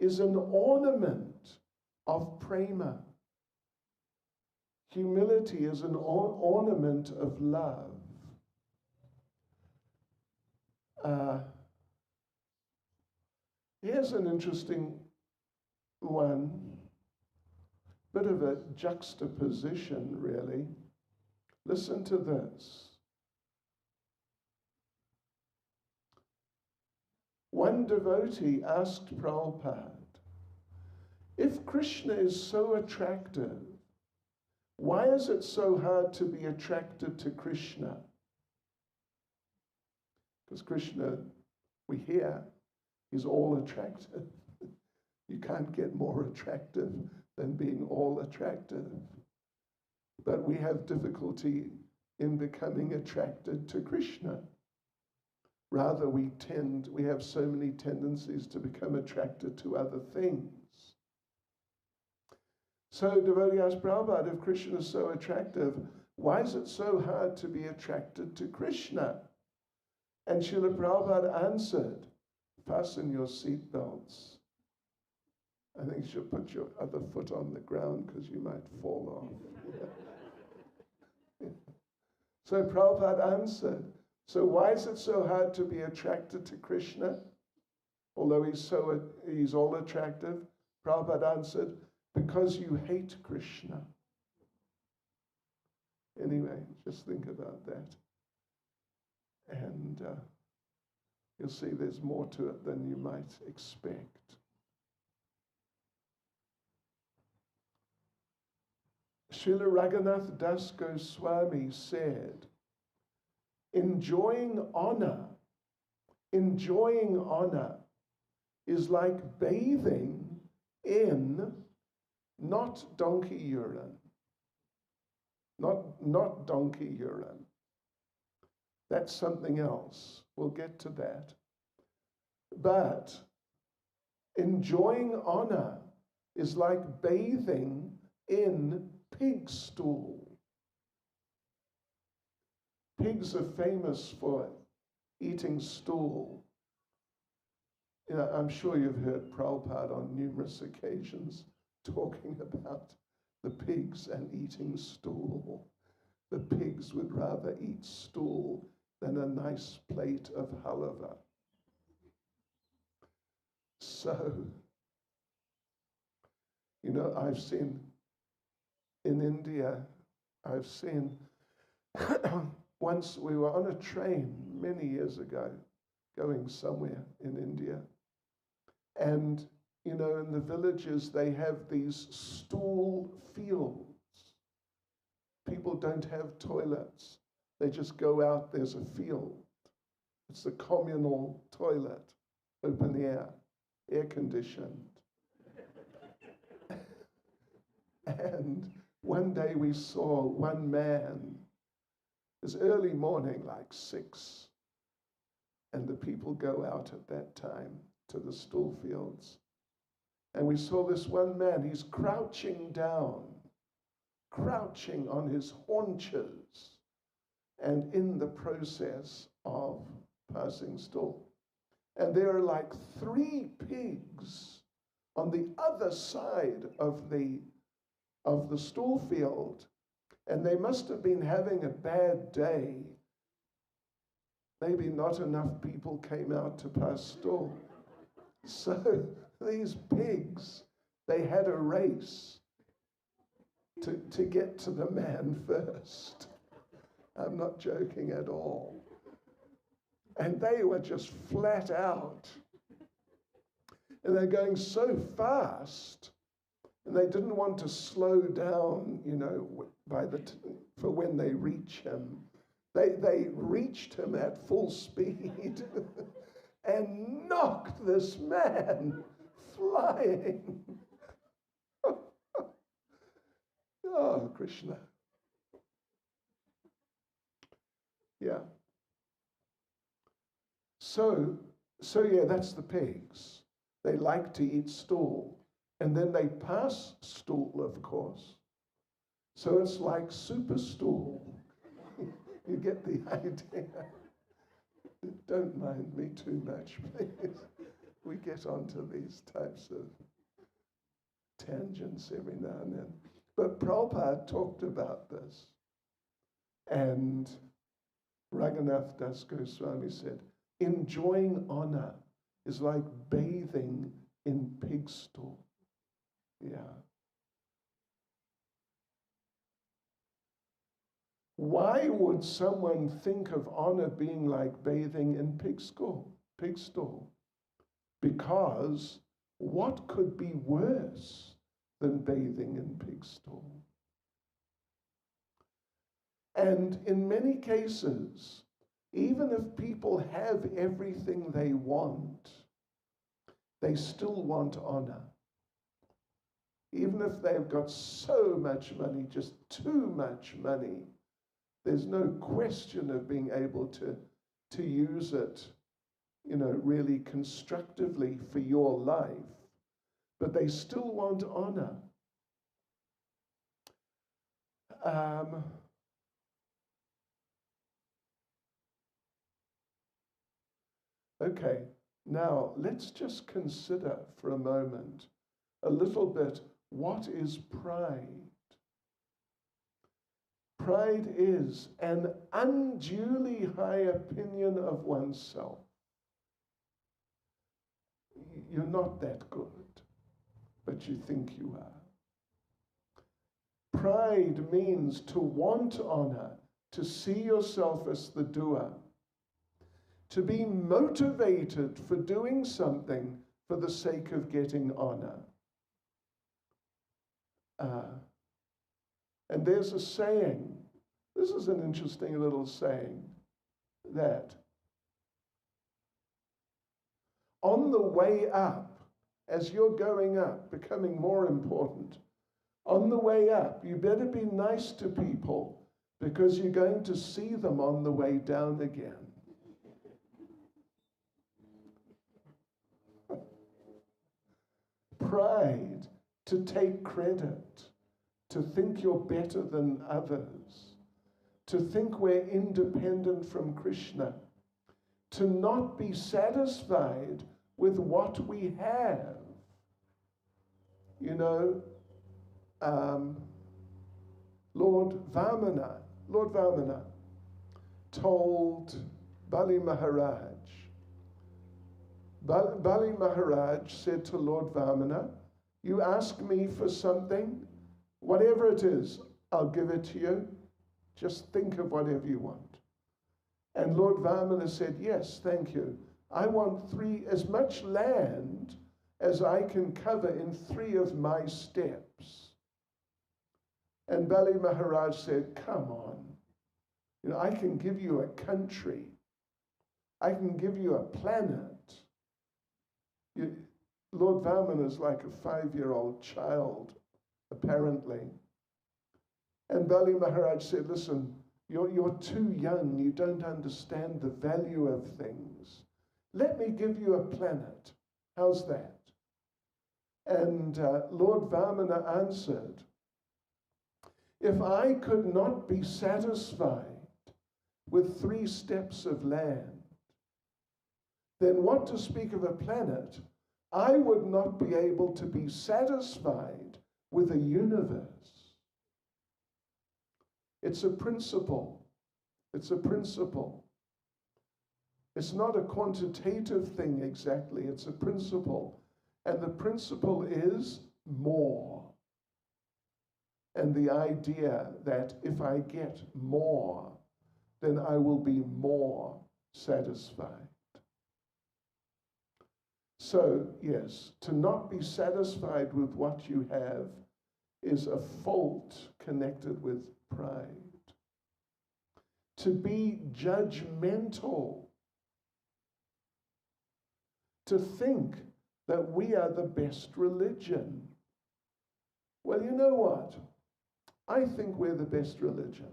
is an ornament of prema. Humility is an ornament of love. Here's an interesting one, bit of a juxtaposition, really. Listen to this. One devotee asked Prabhupada, If Krishna is so attractive, why is it so hard to be attracted to Krishna? Because Krishna, we hear, is all attractive. You can't get more attractive than being all attractive. But we have difficulty in becoming attracted to Krishna. Rather, we have so many tendencies to become attracted to other things. So devotee asked Prabhupada, if Krishna is so attractive, why is it so hard to be attracted to Krishna? And Srila Prabhupada answered, fasten your seatbelts. I think you should put your other foot on the ground because you might fall off. So Prabhupada answered, so why is it so hard to be attracted to Krishna? Although he's all attractive, Prabhupada answered, because you hate Krishna. Anyway, just think about that. And you'll see there's more to it than you might expect. Srila Raghunath Das Goswami said, enjoying honor is like bathing in not donkey urine. Not donkey urine. That's something else. We'll get to that. But enjoying honor is like bathing in pig stool. Pigs are famous for eating stool. You know, I'm sure you've heard Prabhupada on numerous occasions talking about the pigs and eating stool. The pigs would rather eat stool than a nice plate of halava. So, you know, I've seen in India, once we were on a train many years ago, going somewhere in India, and you know, in the villages they have these stool fields. People don't have toilets. They just go out, there's a field. It's a communal toilet, open air conditioned. And one day we saw one man, it was early morning, like 6, and the people go out at that time to the stool fields. And we saw this one man, he's crouching down, crouching on his haunches, and in the process of passing stool. And there are like 3 pigs on the other side of the stool field, and they must have been having a bad day. Maybe not enough people came out to pass stool. So these pigs, they had a race to get to the man first. I'm not joking at all. And they were just flat out. And they're going so fast, and they didn't want to slow down, you know, for when they reach him. They reached him at full speed and knocked this man flying. Oh, Krishna. Yeah. So yeah, that's the pigs. They like to eat stool. And then they pass stool, of course. So it's like super stool. You get the idea. Don't mind me too much, please. We get onto these types of tangents every now and then. But Prabhupada talked about this. And Raghunath Das Goswami said, enjoying honor is like bathing in pig stool. Yeah. Why would someone think of honor being like bathing in pig stool? Because what could be worse than bathing in pig stall? And in many cases, even if people have everything they want, they still want honor. Even if they've got so much money, just too much money, there's no question of being able to use it, really constructively for your life, but they still want honor. Okay, now let's just consider for a moment a little bit, what is pride? Pride is an unduly high opinion of oneself. You're not that good, but you think you are. Pride means to want honor, to see yourself as the doer, to be motivated for doing something for the sake of getting honor. And there's a saying, this is an interesting little saying, that on the way up, as you're going up, becoming more important, on the way up, you better be nice to people because you're going to see them on the way down again. Pride, to take credit, to think you're better than others, to think we're independent from Krishna, to not be satisfied with what we have. Lord Vamana told Bali Maharaj. Bali Maharaj said to Lord Vamana, you ask me for something, whatever it is, I'll give it to you. Just think of whatever you want. And Lord Vamana said, yes, thank you. I want as much land as I can cover in 3 of my steps. And Bali Maharaj said, come on. I can give you a country. I can give you a planet. Lord Vamana is like a 5-year-old child, apparently. And Bali Maharaj said, listen, you're too young. You don't understand the value of things. Let me give you a planet. How's that? And Lord Vamana answered, if I could not be satisfied with 3 steps of land, then what to speak of a planet? I would not be able to be satisfied with a universe. It's a principle. It's a principle. It's not a quantitative thing exactly. It's a principle. And the principle is more. And the idea that if I get more, then I will be more satisfied. So, yes, to not be satisfied with what you have is a fault connected with pride. To be judgmental, to think that we are the best religion. Well, you know what? I think we're the best religion.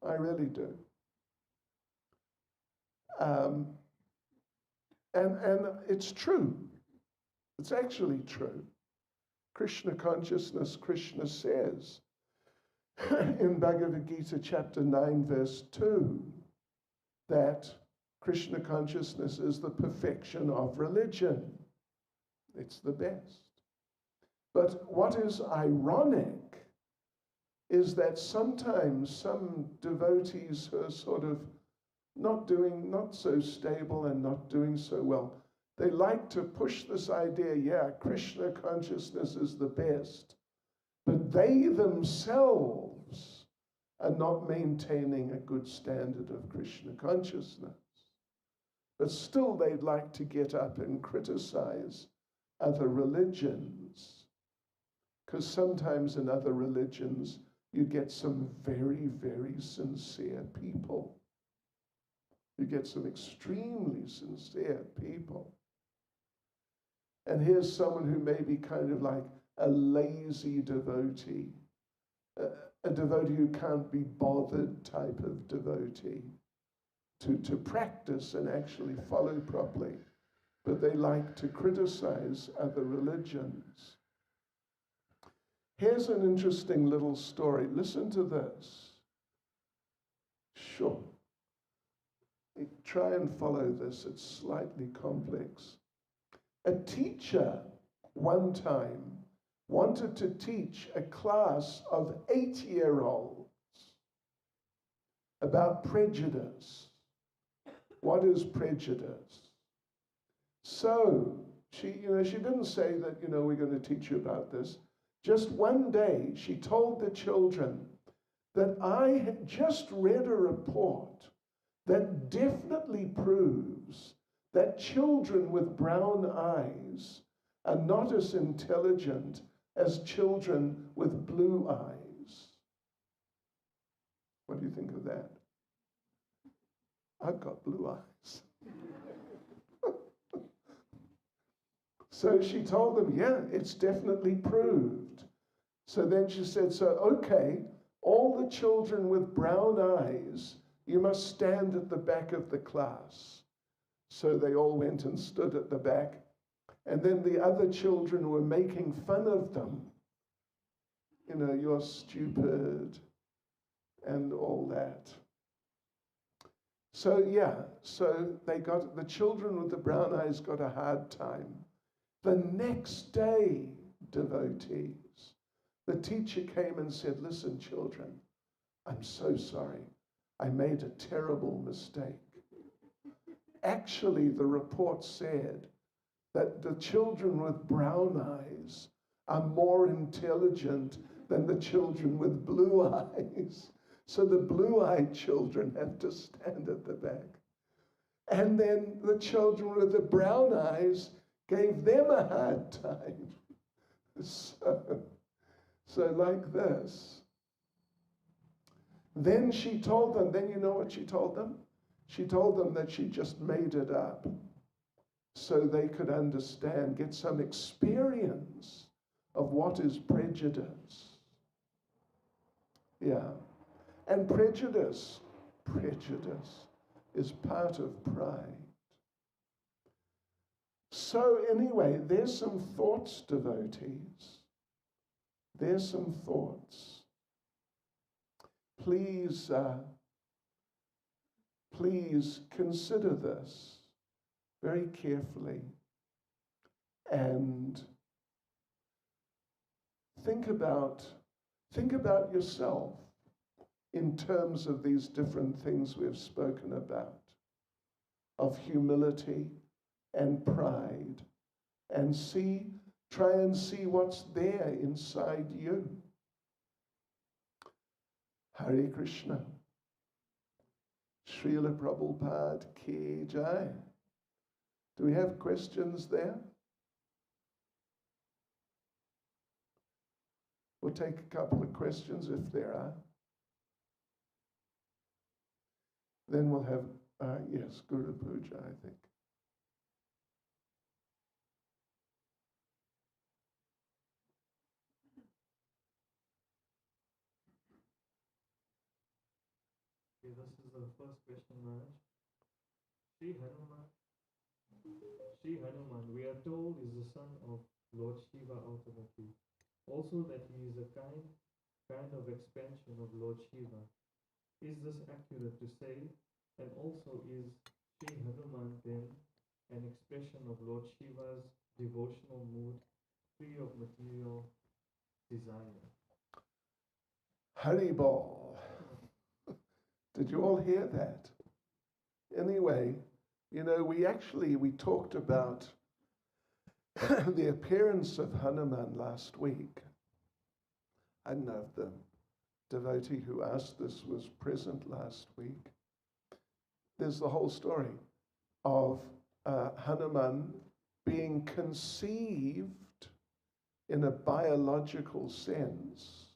I really do. And it's true. It's actually true. Krishna consciousness, Krishna says in Bhagavad Gita chapter 9 verse 2 that Krishna consciousness is the perfection of religion. It's the best. But what is ironic is that sometimes some devotees are sort of not so stable and not doing so well. They like to push this idea, yeah, Krishna consciousness is the best, but they themselves are not maintaining a good standard of Krishna consciousness. But still they'd like to get up and criticize other religions, because sometimes in other religions you get some very, very sincere people. You get some extremely sincere people. And here's someone who may be kind of like a lazy devotee, a devotee who can't be bothered type of devotee to practice and actually follow properly. But they like to criticize other religions. Here's an interesting little story. Listen to this. Sure. Try and follow this. It's slightly complex. A teacher one time wanted to teach a class of 8-year-olds about prejudice. What is prejudice? So she didn't say that, we're going to teach you about this. Just one day, she told the children that I had just read a report that definitely proves that children with brown eyes are not as intelligent as children with blue eyes. What do you think of that? I've got blue eyes. So she told them, yeah, it's definitely proved. So then she said, so okay, all the children with brown eyes, you must stand at the back of the class. So they all went and stood at the back. And then the other children were making fun of them. You're stupid and all that. So the children with the brown eyes got a hard time. The next day, devotees, the teacher came and said, listen, children, I'm so sorry. I made a terrible mistake. Actually, the report said that the children with brown eyes are more intelligent than the children with blue eyes. So the blue-eyed children have to stand at the back. And then the children with the brown eyes gave them a hard time. So like this. Then she told them, then you know what she told them? She told them that she just made it up so they could understand, get some experience of what is prejudice. Yeah. And prejudice is part of pride. So anyway, there's some thoughts, devotees. There's some thoughts. Please consider this very carefully and think about yourself in terms of these different things we've spoken about, of humility and pride, and try and see what's there inside you. Hare Krishna. Srila Prabhupada Ki Jai. Do we have questions there? We'll take a couple of questions if there are. Then we'll have, yes, Guru Puja, I think. Okay, this is the first question, Maharaj. Sri Hanuman, we are told, is the son of Lord Shiva ultimately. Also that he is a kind of expansion of Lord Shiva. Is this accurate to say? And also, is Sri Hanuman then an expression of Lord Shiva's devotional mood, free of material desire? Haribol. Did you all hear that? Anyway, we talked about the appearance of Hanuman last week. I don't know if the devotee who asked this was present last week. There's the whole story of Hanuman being conceived in a biological sense,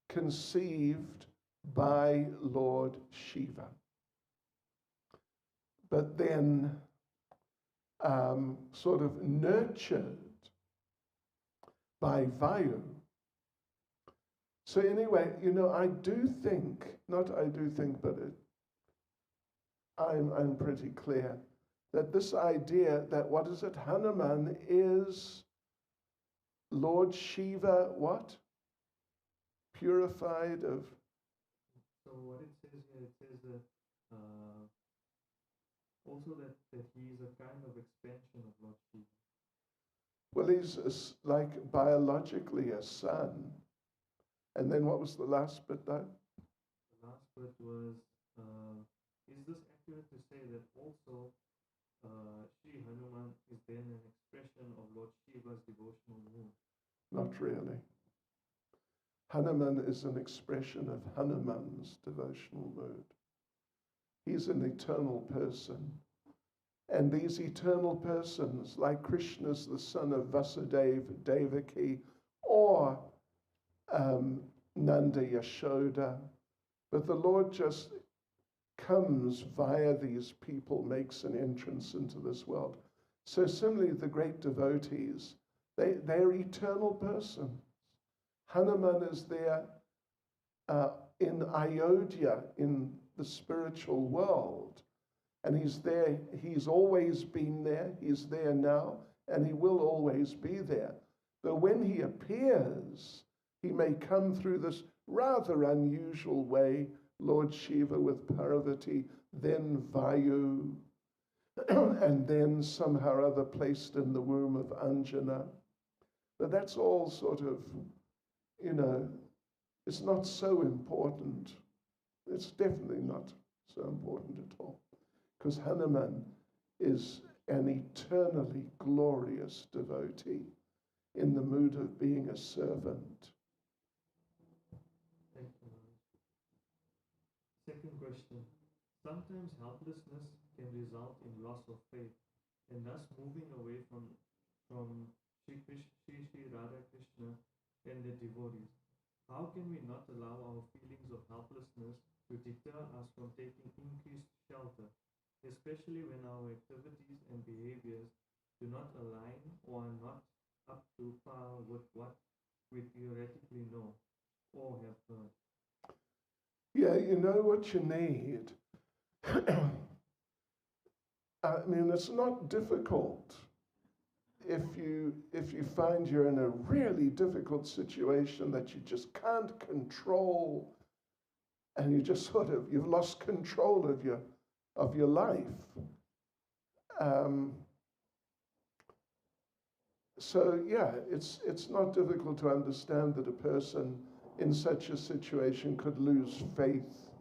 conceived by Lord Shiva. But then sort of nurtured by Vayu. So anyway, I do think, not I do think, but I'm pretty clear that this idea that, what is it, Hanuman is Lord Shiva, what? Purified of... So what it says here, it says that also that he is a kind of expansion of Lord Shiva. Well, he's like biologically a son. And then what was the last bit though? The last bit was, is this accurate to say that also Sri Hanuman is then an expression of Lord Shiva's devotional mood? Not really. Hanuman is an expression of Hanuman's devotional mood. He's an eternal person. And these eternal persons, like Krishna's the son of Vasudeva, Devaki, or Nanda Yashoda, but the Lord just comes via these people, makes an entrance into this world. So similarly, the great devotees, they're eternal persons. Hanuman is there in Ayodhya, in the spiritual world, and he's there. He's always been there. He's there now, and he will always be there. But when he appears, he may come through this rather unusual way, Lord Shiva with Parvati, then Vayu, and then somehow or other placed in the womb of Anjana. But that's all sort of, it's not so important. It's definitely not so important at all. Because Hanuman is an eternally glorious devotee in the mood of being a servant. Thank you, Maharaj. Second question. Sometimes helplessness can result in loss of faith and thus moving away from Sri Radha Krishna and the devotees. How can we not allow our feelings of helplessness to deter us from taking increased shelter, especially when our activities and behaviors do not align or are not up to par with what we theoretically know or have heard? Yeah, you know what you need. I mean, it's not difficult if you find you're in a really difficult situation that you just can't control, and you just you've lost control of your life. So yeah, it's not difficult to understand that a person in such a situation could lose faith.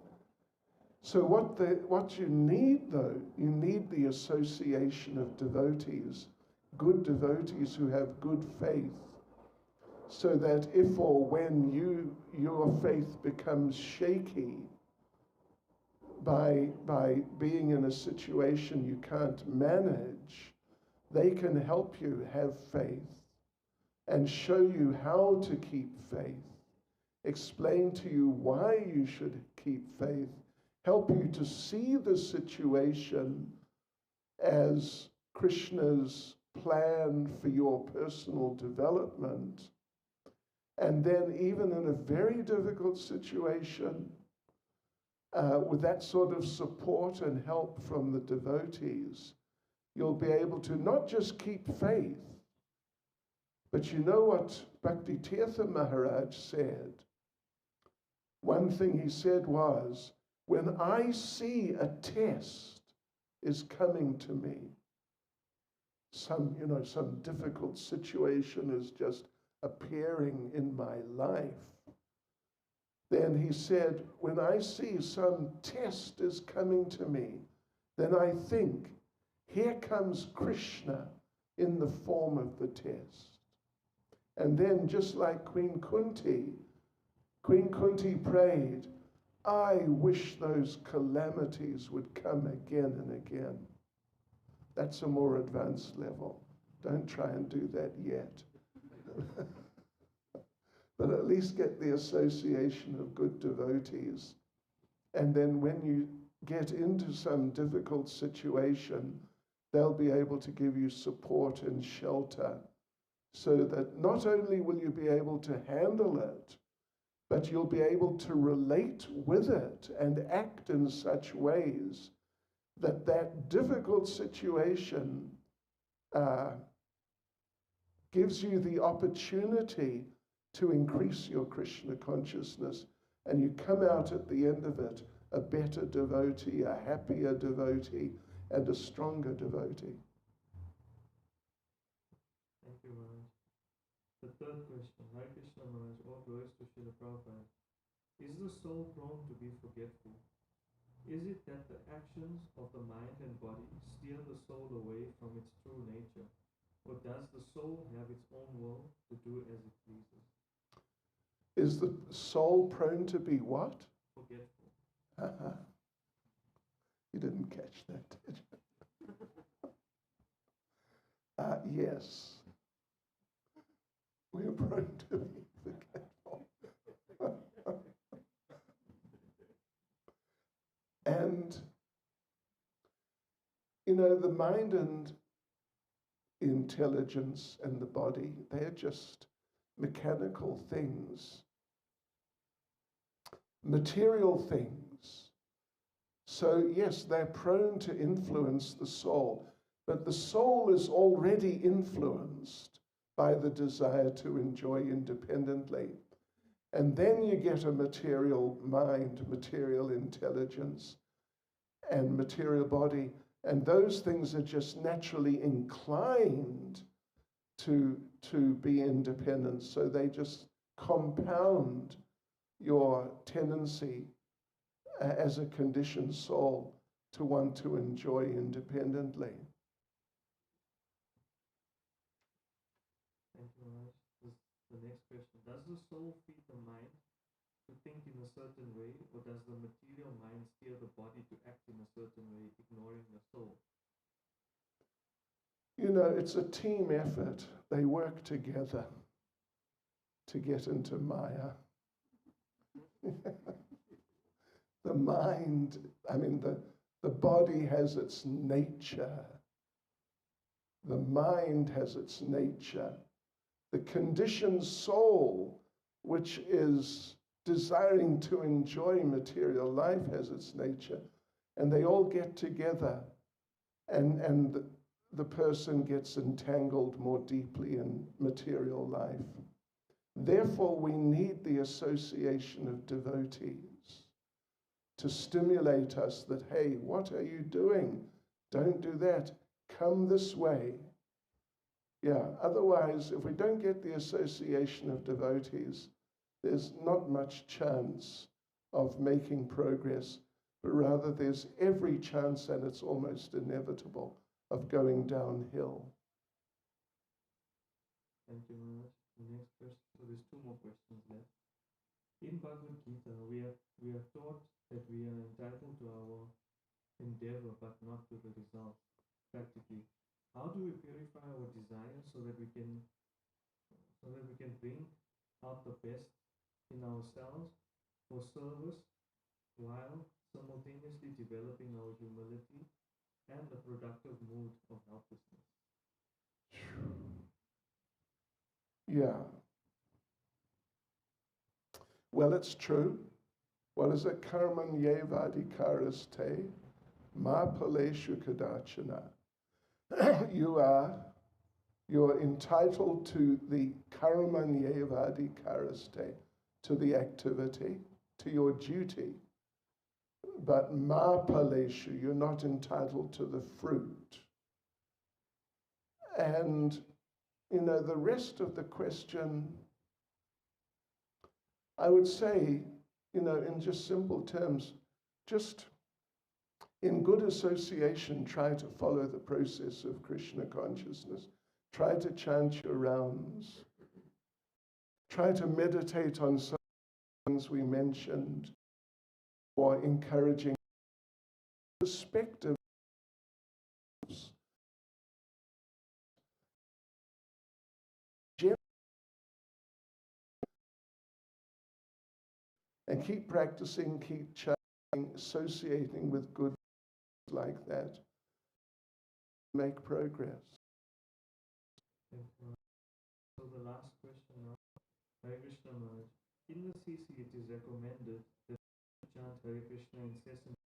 So what you need though, you need the association of devotees, good devotees who have good faith, so that if or when your faith becomes shaky by being in a situation you can't manage, they can help you have faith and show you how to keep faith, explain to you why you should keep faith, help you to see the situation as Krishna's plan for your personal development. And then even in a very difficult situation, with that sort of support and help from the devotees, you'll be able to not just keep faith, but you know what Bhakti Tirtha Maharaj said? One thing he said was, when I see a test is coming to me, some difficult situation is just appearing in my life, then he said, when I see some test is coming to me, then I think, here comes Krishna in the form of the test. And then just like Queen Kunti prayed, I wish those calamities would come again and again. That's a more advanced level. Don't try and do that yet. But at least get the association of good devotees. And then when you get into some difficult situation, they'll be able to give you support and shelter, so that not only will you be able to handle it, but you'll be able to relate with it and act in such ways that that difficult situation gives you the opportunity to increase your Krishna consciousness, and you come out at the end of it a better devotee, a happier devotee, and a stronger devotee. Thank you, Maharaj. The third question, Hare Krishna Maharaj, all glories to Srila Prabhupada. Is the soul prone to be forgetful? Is it that the actions of the mind and body steer the soul away from its true nature? Or does the soul have its own will to do as it pleases? Is the soul prone to be what? Forgetful. You didn't catch that, did you? Yes. We are prone to be forgetful. And, you know, the mind and intelligence and the body, they're just mechanical things, material things. So yes, they're prone to influence the soul, but the soul is already influenced by the desire to enjoy independently. And then you get a material mind, material intelligence, and material body, and those things are just naturally inclined to be independent. So they just compound your tendency as a conditioned soul to want to enjoy independently. Thank you, Maharaj. The next question. Does the soul feed the mind to think in a certain way, or does the material mind steer the body to act in a certain way, ignoring the soul? You know, it's a team effort. They work together to get into Maya. The mind, I mean, the body has its nature. The mind has its nature. The conditioned soul, which is desiring to enjoy material life, has its nature. And they all get together, and the person gets entangled more deeply in material life. Therefore, we need the association of devotees to stimulate us that, hey, what are you doing? Don't do that. Come this way. Yeah, otherwise, if we don't get the association of devotees, there's not much chance of making progress, but rather there's every chance, and it's almost inevitable, of going downhill. Thank you, Maharaj. The next question. So there's two more questions left. In Bhagavad Gita, we are taught that we are entitled to our endeavor, but not to the result. Practically, how do we purify our desires so that we can bring out the best in ourselves for service, while simultaneously developing our humility and the productive mood of helplessness? Yeah. Well, it's true. What is it? Karman yevadikaraste ma paleshu kadachana. You're entitled to the karman yevadikaraste, to the activity, to your duty. But ma paleshu, you're not entitled to the fruit. And, you know, the rest of the question, I would say, you know, in just simple terms, just in good association, try to follow the process of Krishna consciousness. Try to chant your rounds. Try to meditate on some things we mentioned, or encouraging perspective and keep practicing, keep chanting, associating with good like that, make progress. Thank you. So the last question now, Hare Krishna Maharaj. In the CC, it is recommended that chant Hare Krishna incessantly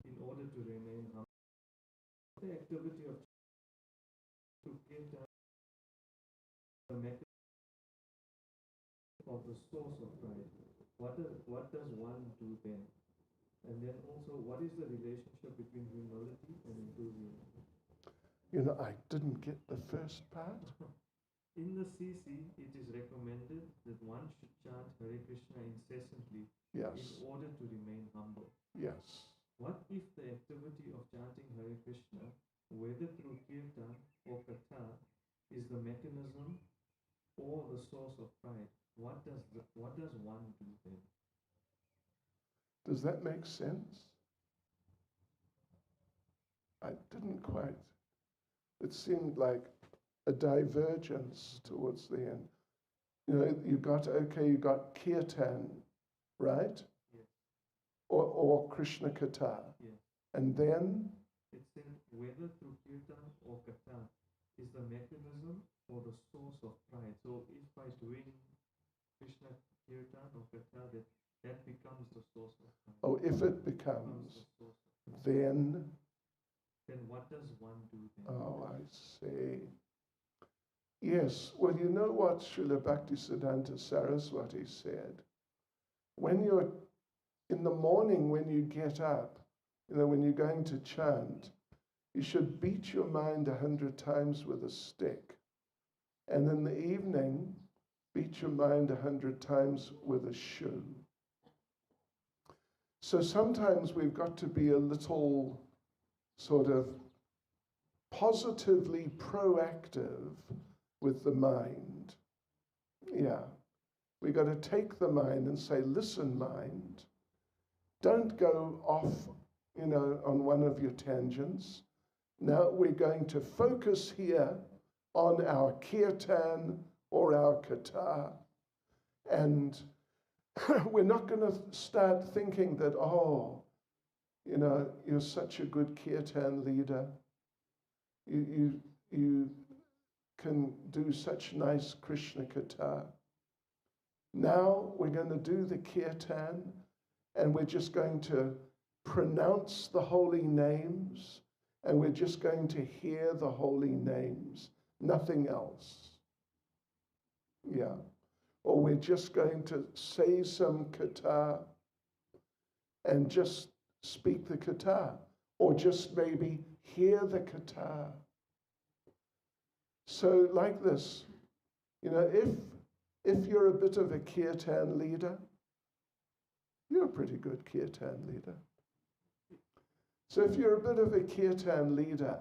in order to remain humble. The activity of to give the mechanism of the source of pride. What does one do then? And then also, what is the relationship between humility and enthusiasm? You know, I didn't get the first part. In the CC, it is recommended that one should chant Hare Krishna incessantly Yes, in order to remain humble. yes. What if the activity of chanting Hare Krishna, whether through kirtan or katha, is the mechanism or the source of pride? What does one do then? Does that make sense? I didn't quite. It seemed like a divergence towards the end. You know, you got kirtan, right? Yes. Or Krishna Katha. Yes. And then, It said whether through kirtan or katha is the mechanism or the source of pride. So if by doing Krishna kirtan or katha, that becomes the source of pride. oh, if it Becomes becomes, the source of pride. then, what does one do then? oh, I see. Yes, well, you know what Srila Bhaktisiddhanta Saraswati said? When you're, in the morning when you get up, you know, when you're going to chant, you should beat your mind 100 times with a stick. And in the evening, beat your mind 100 times with a shoe. So sometimes we've got to be a little sort of positively proactive with the mind. Yeah. We've got to take the mind and say, listen, mind, don't go off, you know, on one of your tangents. Now we're going to focus here on our kirtan or our katha. And we're not going to start thinking that, oh, you know, you're such a good kirtan leader. You can do such nice Krishna katha. Now we're going to do the kirtan and we're just going to pronounce the holy names and we're just going to hear the holy names, nothing else. Yeah. Or we're just going to say some katha and just speak the katha, or just maybe hear the katha. So like this, you know, if you're a bit of a kirtan leader, you're a pretty good kirtan leader. So if you're a bit of a kirtan leader,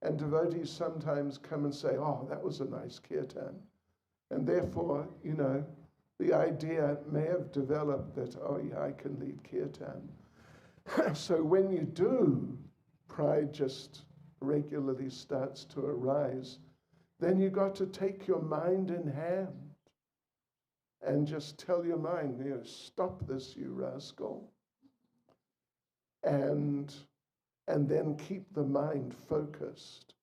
and devotees sometimes come and say, oh, that was a nice kirtan, and therefore, you know, the idea may have developed that, oh yeah, I can lead kirtan. So when you do, pride just regularly starts to arise. Then you got to take your mind in hand and just tell your mind, you know, stop this, you rascal. And then keep the mind focused.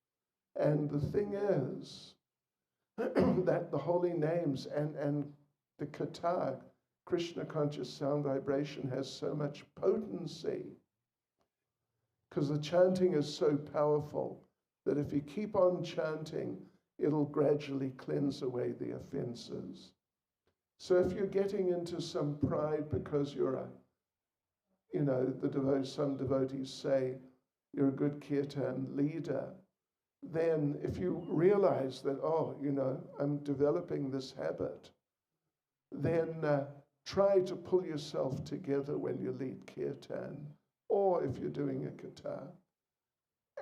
And the thing is that the holy names and the katha, Krishna conscious sound vibration, has so much potency because the chanting is so powerful that if you keep on chanting, it'll gradually cleanse away the offenses. So if you're getting into some pride because you're a, you know, some devotees say you're a good kirtan leader, then if you realize that, oh, you know, I'm developing this habit, then try to pull yourself together when you lead kirtan, or if you're doing a katha,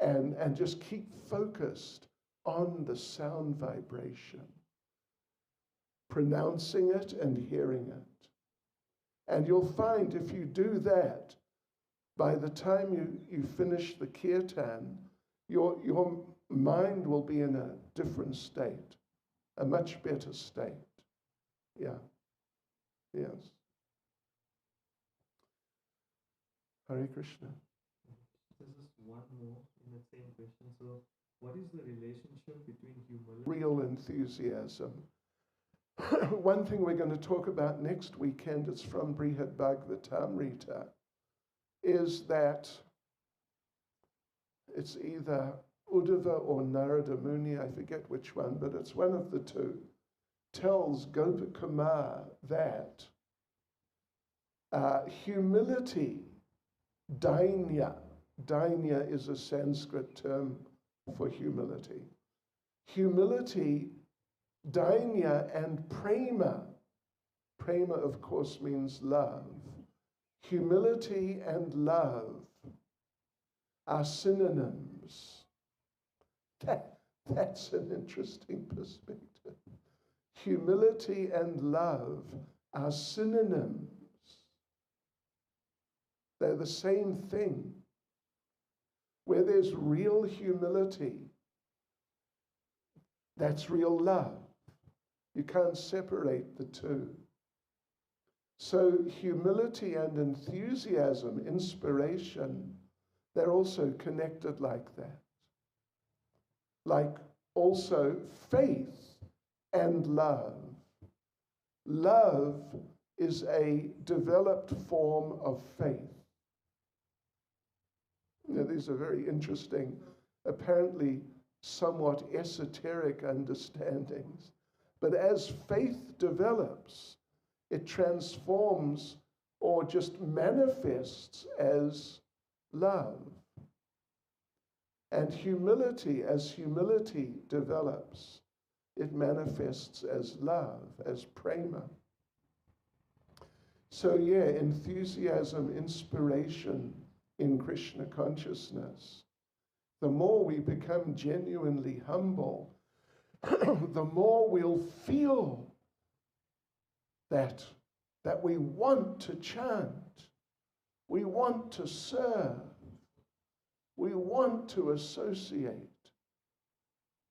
and just keep focused on the sound vibration, pronouncing it and hearing it. And you'll find if you do that, by the time you finish the kirtan, your mind will be in a different state, a much better state. Yeah. Yes. Hare Krishna. This is one more in the same question. So, what is the relationship between humility? Real enthusiasm. One thing we're going to talk about next weekend, it's from Brihad Bhagavatamrita, is that it's either Uddhava or Narada Muni, I forget which one, but it's one of the two, tells Gopakumar that humility, dainya is a Sanskrit term for humility. Humility, dainya, and prema of course means love. Humility and love are synonyms. That's an interesting perspective. Humility and love are synonyms. They're the same thing. Where there's real humility, that's real love. You can't separate the two. So humility and enthusiasm, inspiration, they're also connected like that. Like also faith and love. Love is a developed form of faith. Now, these are very interesting, apparently somewhat esoteric understandings. But as faith develops, it transforms or just manifests as love. And humility, as humility develops, it manifests as love, as prema. So yeah, enthusiasm, inspiration in Krishna consciousness. The more we become genuinely humble, the more we'll feel that we want to chant, we want to serve, we want to associate,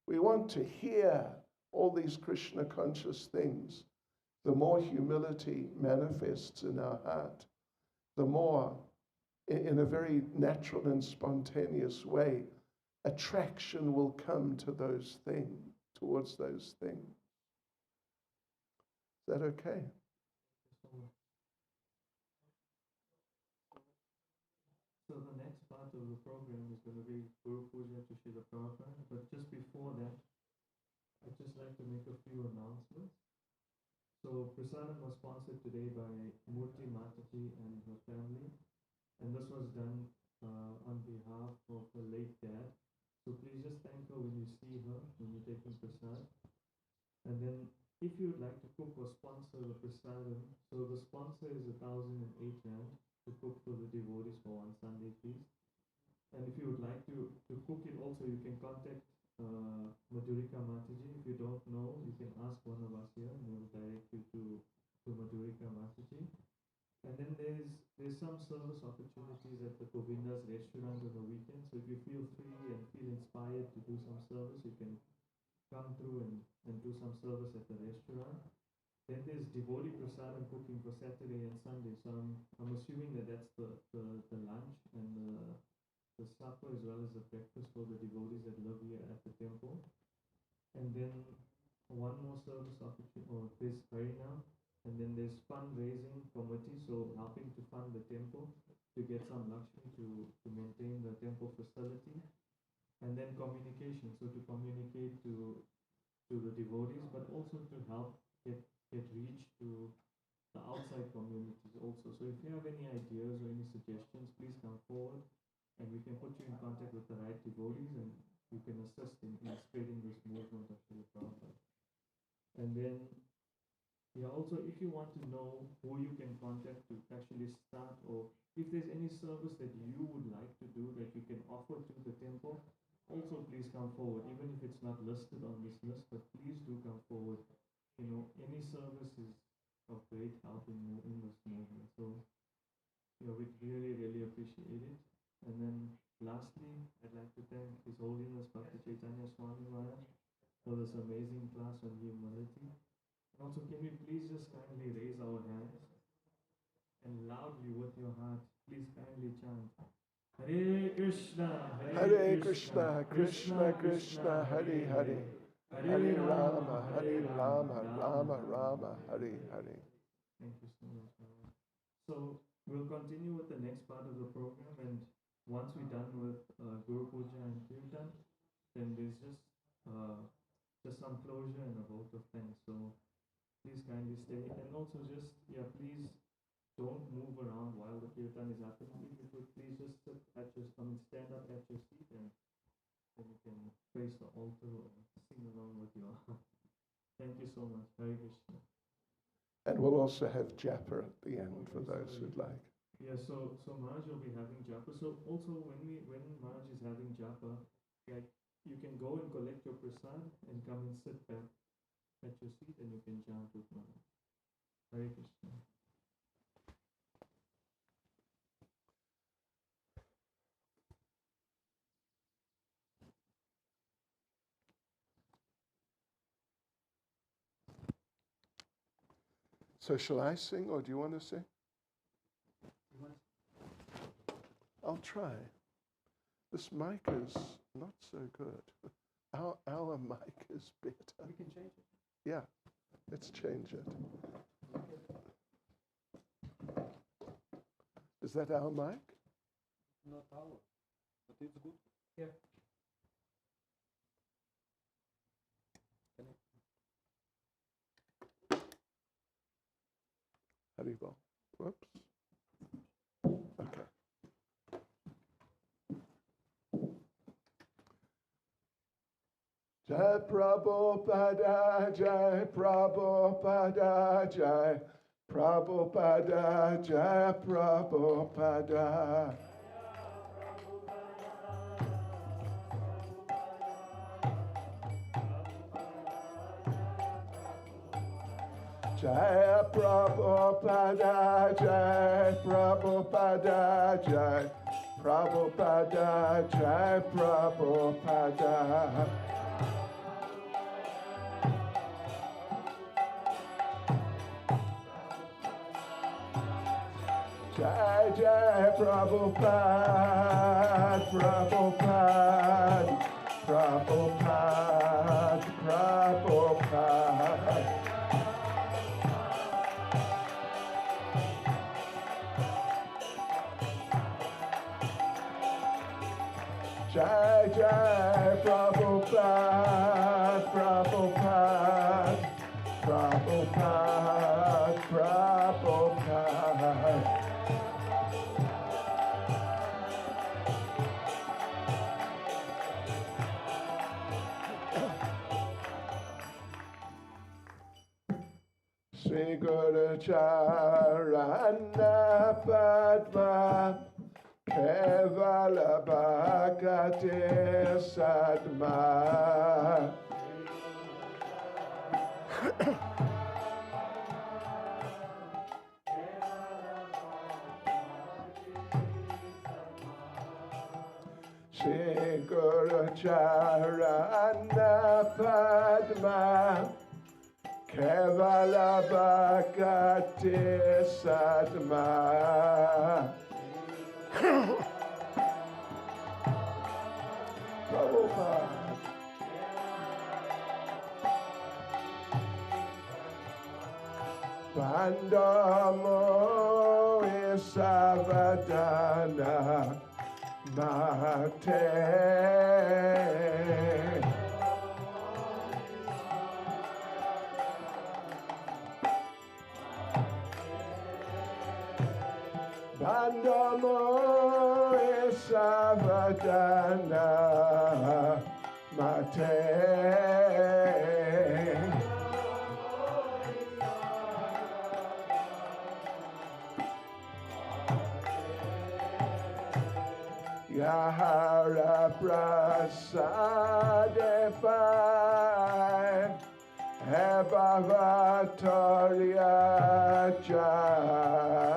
we want to hear all these Krishna conscious things. The more humility manifests in our heart, the more, in a very natural and spontaneous way, attraction will come to those things, towards those things. Is that okay? So the next part of the program is going to be Guru Puja to Srila Prabhupada. But just before that, I'd just like to make a few announcements. So Prasadam was sponsored today by Murti Mataji and her family. And this was done on behalf of her late dad. So please just thank her when you see her, when you're taking prasad. And then if you would like to cook or sponsor the prasadam, so the sponsor is 1,008 rand to cook for the devotees for one Sunday feast. And if you would like to cook it also, you can contact Madhurika Mataji. If you don't know, you can ask one of us here and we'll direct you to Madhurika Mataji. And then there's some service opportunities at the Govinda's restaurant on the weekend. So if you feel free and feel inspired to do some service, you can come through and do some service at the restaurant. Then there's devotee prasadam cooking for Saturday and Sunday. So I'm assuming that's the lunch and the supper as well as the breakfast for the devotees that live here at the temple. And then one more service opportunity, or this Harinam. And then there's fundraising committee, so helping to fund the temple to get some Lakshmi to maintain the temple facility. And then communication, so to communicate to the devotees, but also to help get reach to the outside communities also. So if you have any ideas or any suggestions, please come forward and we can put you in contact with the right devotees and you can assist in spreading this movement of Srila Prabhupada. And then also, if you want to know who you can contact to actually start, or if there's any service that you would like to do that you can offer to the temple, also please come forward, even if it's not listed on this list, but please do come forward. You know, any service is of great help in this movement. So, we'd really, really appreciate it. And then lastly, I'd like to thank His Holiness Bhakti Chaitanya Swami Maharaj for this amazing class on humility. Also, can we please just kindly raise our hands and loudly with your heart please kindly chant. Hare Krishna, Hare Krishna, Krishna Krishna, Hare Hare, Hare Rama, Hare Rama, Rama Rama, Hare Hare. Thank you so much, Maharaj. So we'll continue with the next part of the program, and once we're done with Guru Puja and Kirtan, then there's just some closure and a vote of thanks. So please kindly stay, and also just please don't move around while the kirtan is happening. If you could please just sit at your, stand up at your seat, and then you can face the altar or sing along with your. Thank you so much. Hare Krishna. And we'll also have japa at the end for those who'd like. Yeah, so Maharaj will be having japa. So also when Maharaj is having japa, you can go and collect your prasad and come and sit back at your seat, and you can chant with Maharaj. Hare Krishna. So shall I sing or do you want to sing? I'll try. This mic is not so good. Our mic is better. We can change it. Yeah, let's change it. Is that our mic? Not our, but it's good. Yeah. Haribol. Whoops. Okay. Jai Prabhupada, Jai Prabhupada, Jai Prabhupada, Jai Prabhupada. Jai Prabhupada, Jai Prabhupada, Jai Prabhupada, Jai Prabhupada. Jai Jai Prabhupada, Prabhupada, Prabhupada, Prabhupada. Jai Jai Prabhupada, Prabhupada, Prabhupada, Prabhupada. Sri Guru Charana Padma Kevala Bhakati Sadma. Shri Guru Charana Padma Kevala Bhakati Sadma. Prabhupada. Bandamo Isavadana Mate. Bandamo Isavadana Mate. Yahara Prasadevai Hebhavatarya Jai.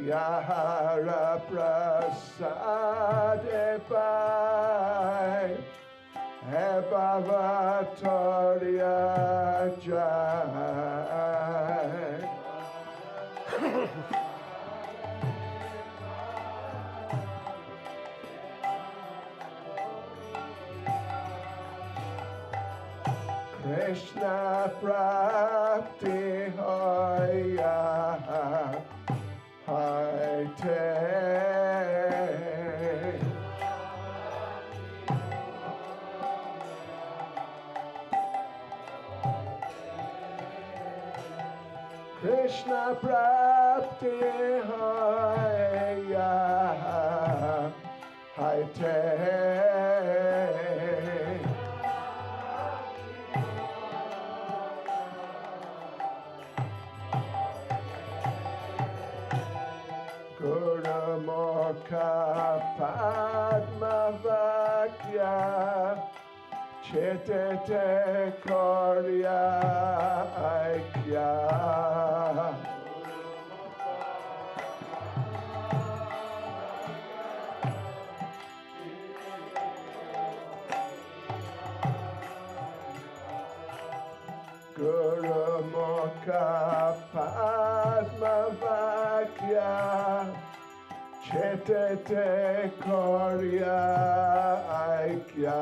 Yara Prasade Pai Hebavatorya Jai. Krishna Prapti Hoya Haite. Krishna Prapti Hoya Haite. Gurumukha Padmavakya Chetete Korya Aikya. Gurumukha Padmavakya Chetete Korya Aikya.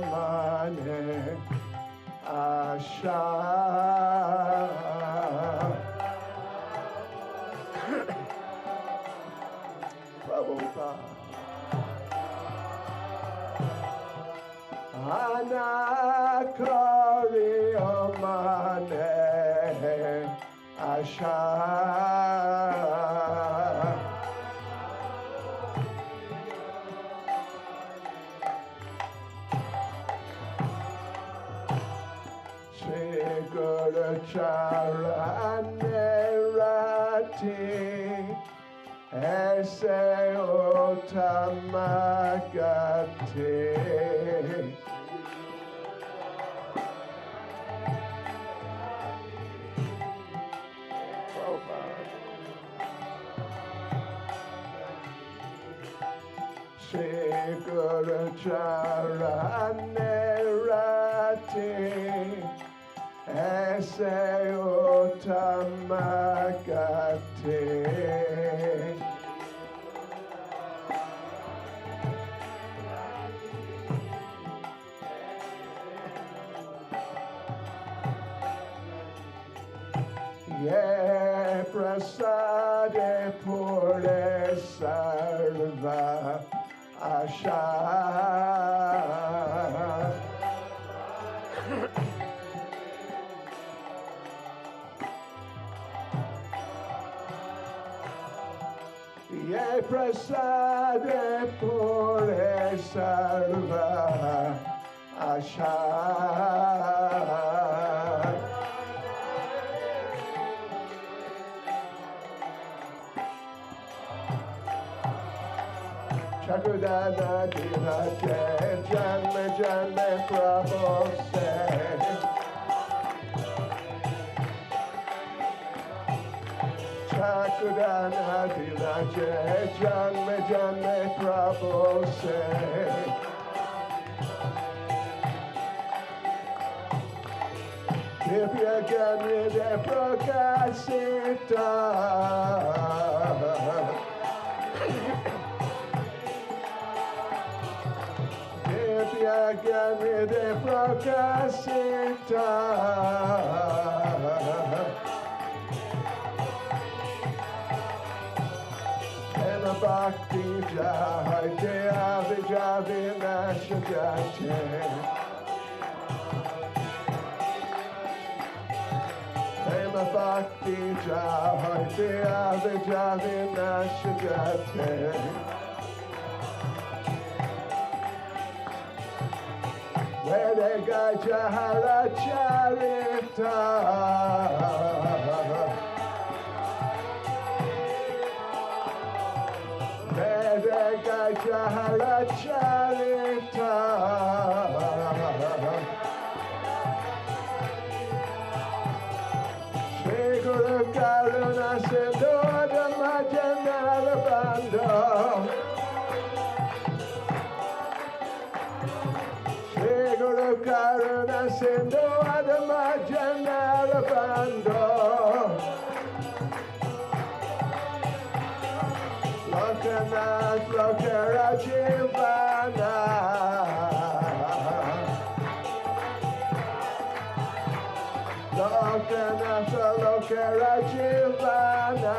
Anakoriyomane Asha. Prabhupada. Anakoriyomane Asha. Guru Charane Rati Ese Utamagati. Shri Guru Charane Rati Ese Utamagati. Ye Prasade Pure Sarva Asha. Ye Prasade Pure Sarva Asha. Chakudana Divache Janme Janme Prabhu Se. Chakudana Divache Janme Janme Prabhu Se. Divya Ganide Prakasita. Ganide Prakasita. Hema Bhakti Jai Jaya Vijaya Vinasha Jate. Hema Bhakti Jai Jaya Vijaya Vinasha Jate. Vedega Jahara Charita. Charita. Shri Guru Karuna Sindhu Dhammajanara Bandho. Shri Guru Karuna Sindhu Dhammajanara Bandho. Lokanath Lokarajivana. Lokanath Lokarajivana.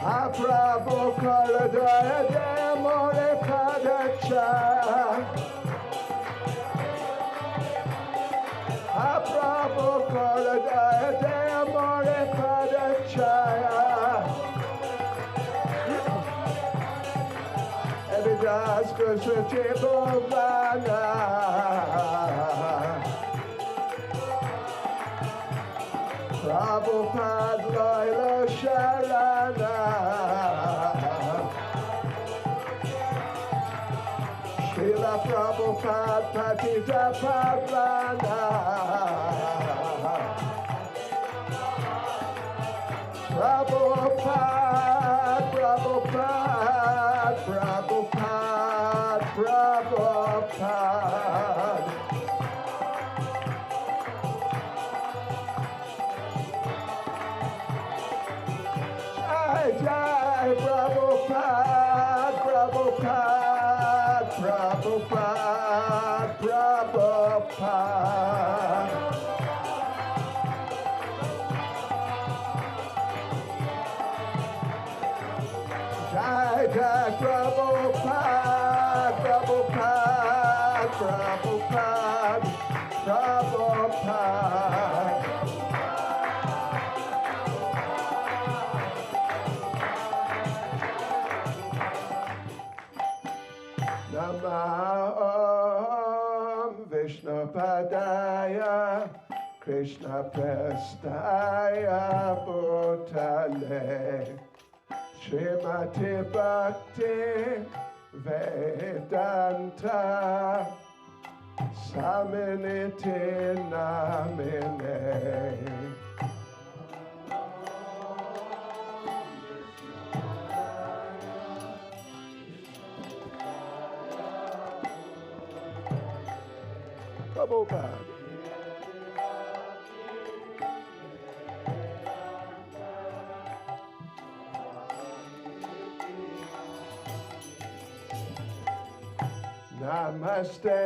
Aprabhu Koradaya Demore Padacha. Aprabhu Koradaya Demore Padachaya. Evidas Kusuti Bhavana. Prabhupada Loyla Sharana. Srila Prabhupada Patita Pavana. Prabhupada, Prabhupada, Prabhupada, Prabhupada. Jai Jai Prabhupada, Prabhupada, Prabhupada, Prabhupada. Jai Jai Prabhupada, Prabhupada, Prabhupada, Prabhupada. Namah Vishnu Padaya Krishna Prestaya Bhutale Srimati Bhakti Vedanta Saminiti Namine. Prabhupada. Namaste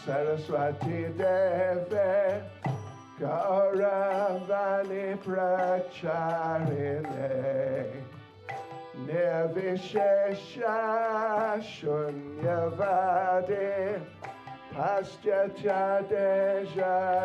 Saraswati Deve Gauravani Pracharine Nirvishesha Shunyavadi Paschatya Dejatarine.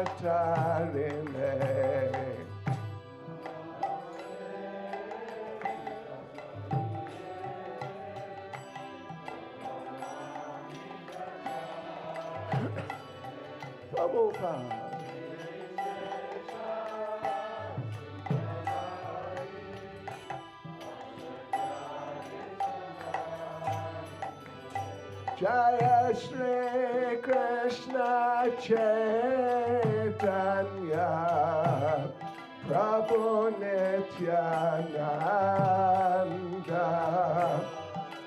Prabhupada. Jaya Shri Krishna Chaitanya Prabhu Nityananda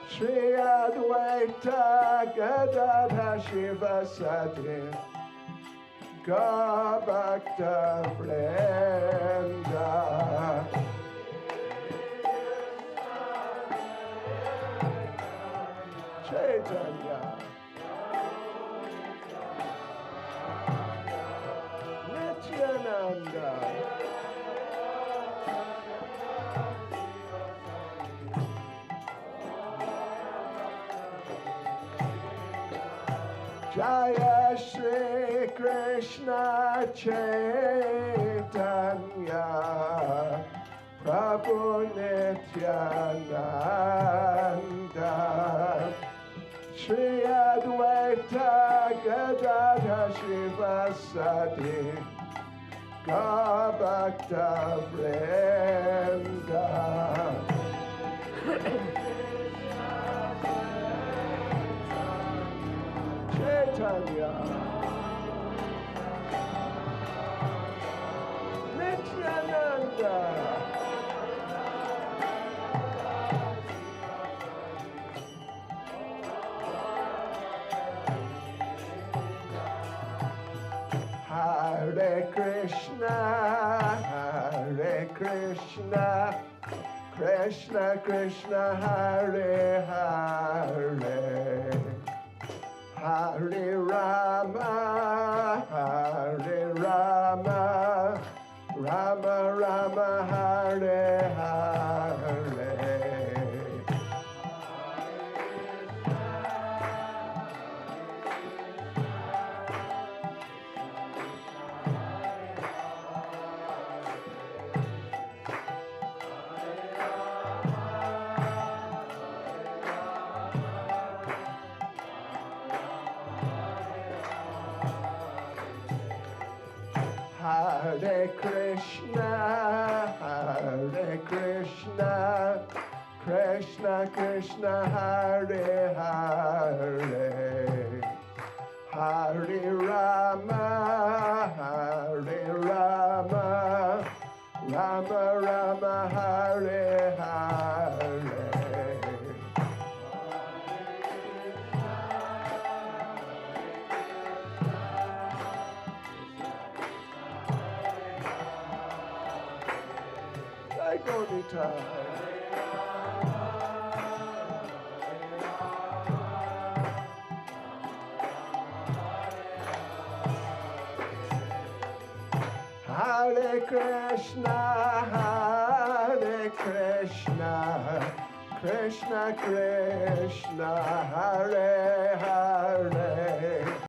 Shri Advaita Gadadha Shivasati Gabhakta Vrenda. Chaitanya Nityananda Jaya Shri Krishna Chaitanya Prabhu Nityananda Shri Advaita Gadadha Shivasati Bhakta Vrinda Chaitanya Nityananda Hare Krishna, Krishna Krishna, Hare Hare, Hare Rama, Rama Rama, Hare Hare. Hare Krishna, Krishna Krishna, Hare Hare, Hare Rama, Rama Rama, Hare Hare. Gaurita. Hare Krishna, Krishna Krishna, Hare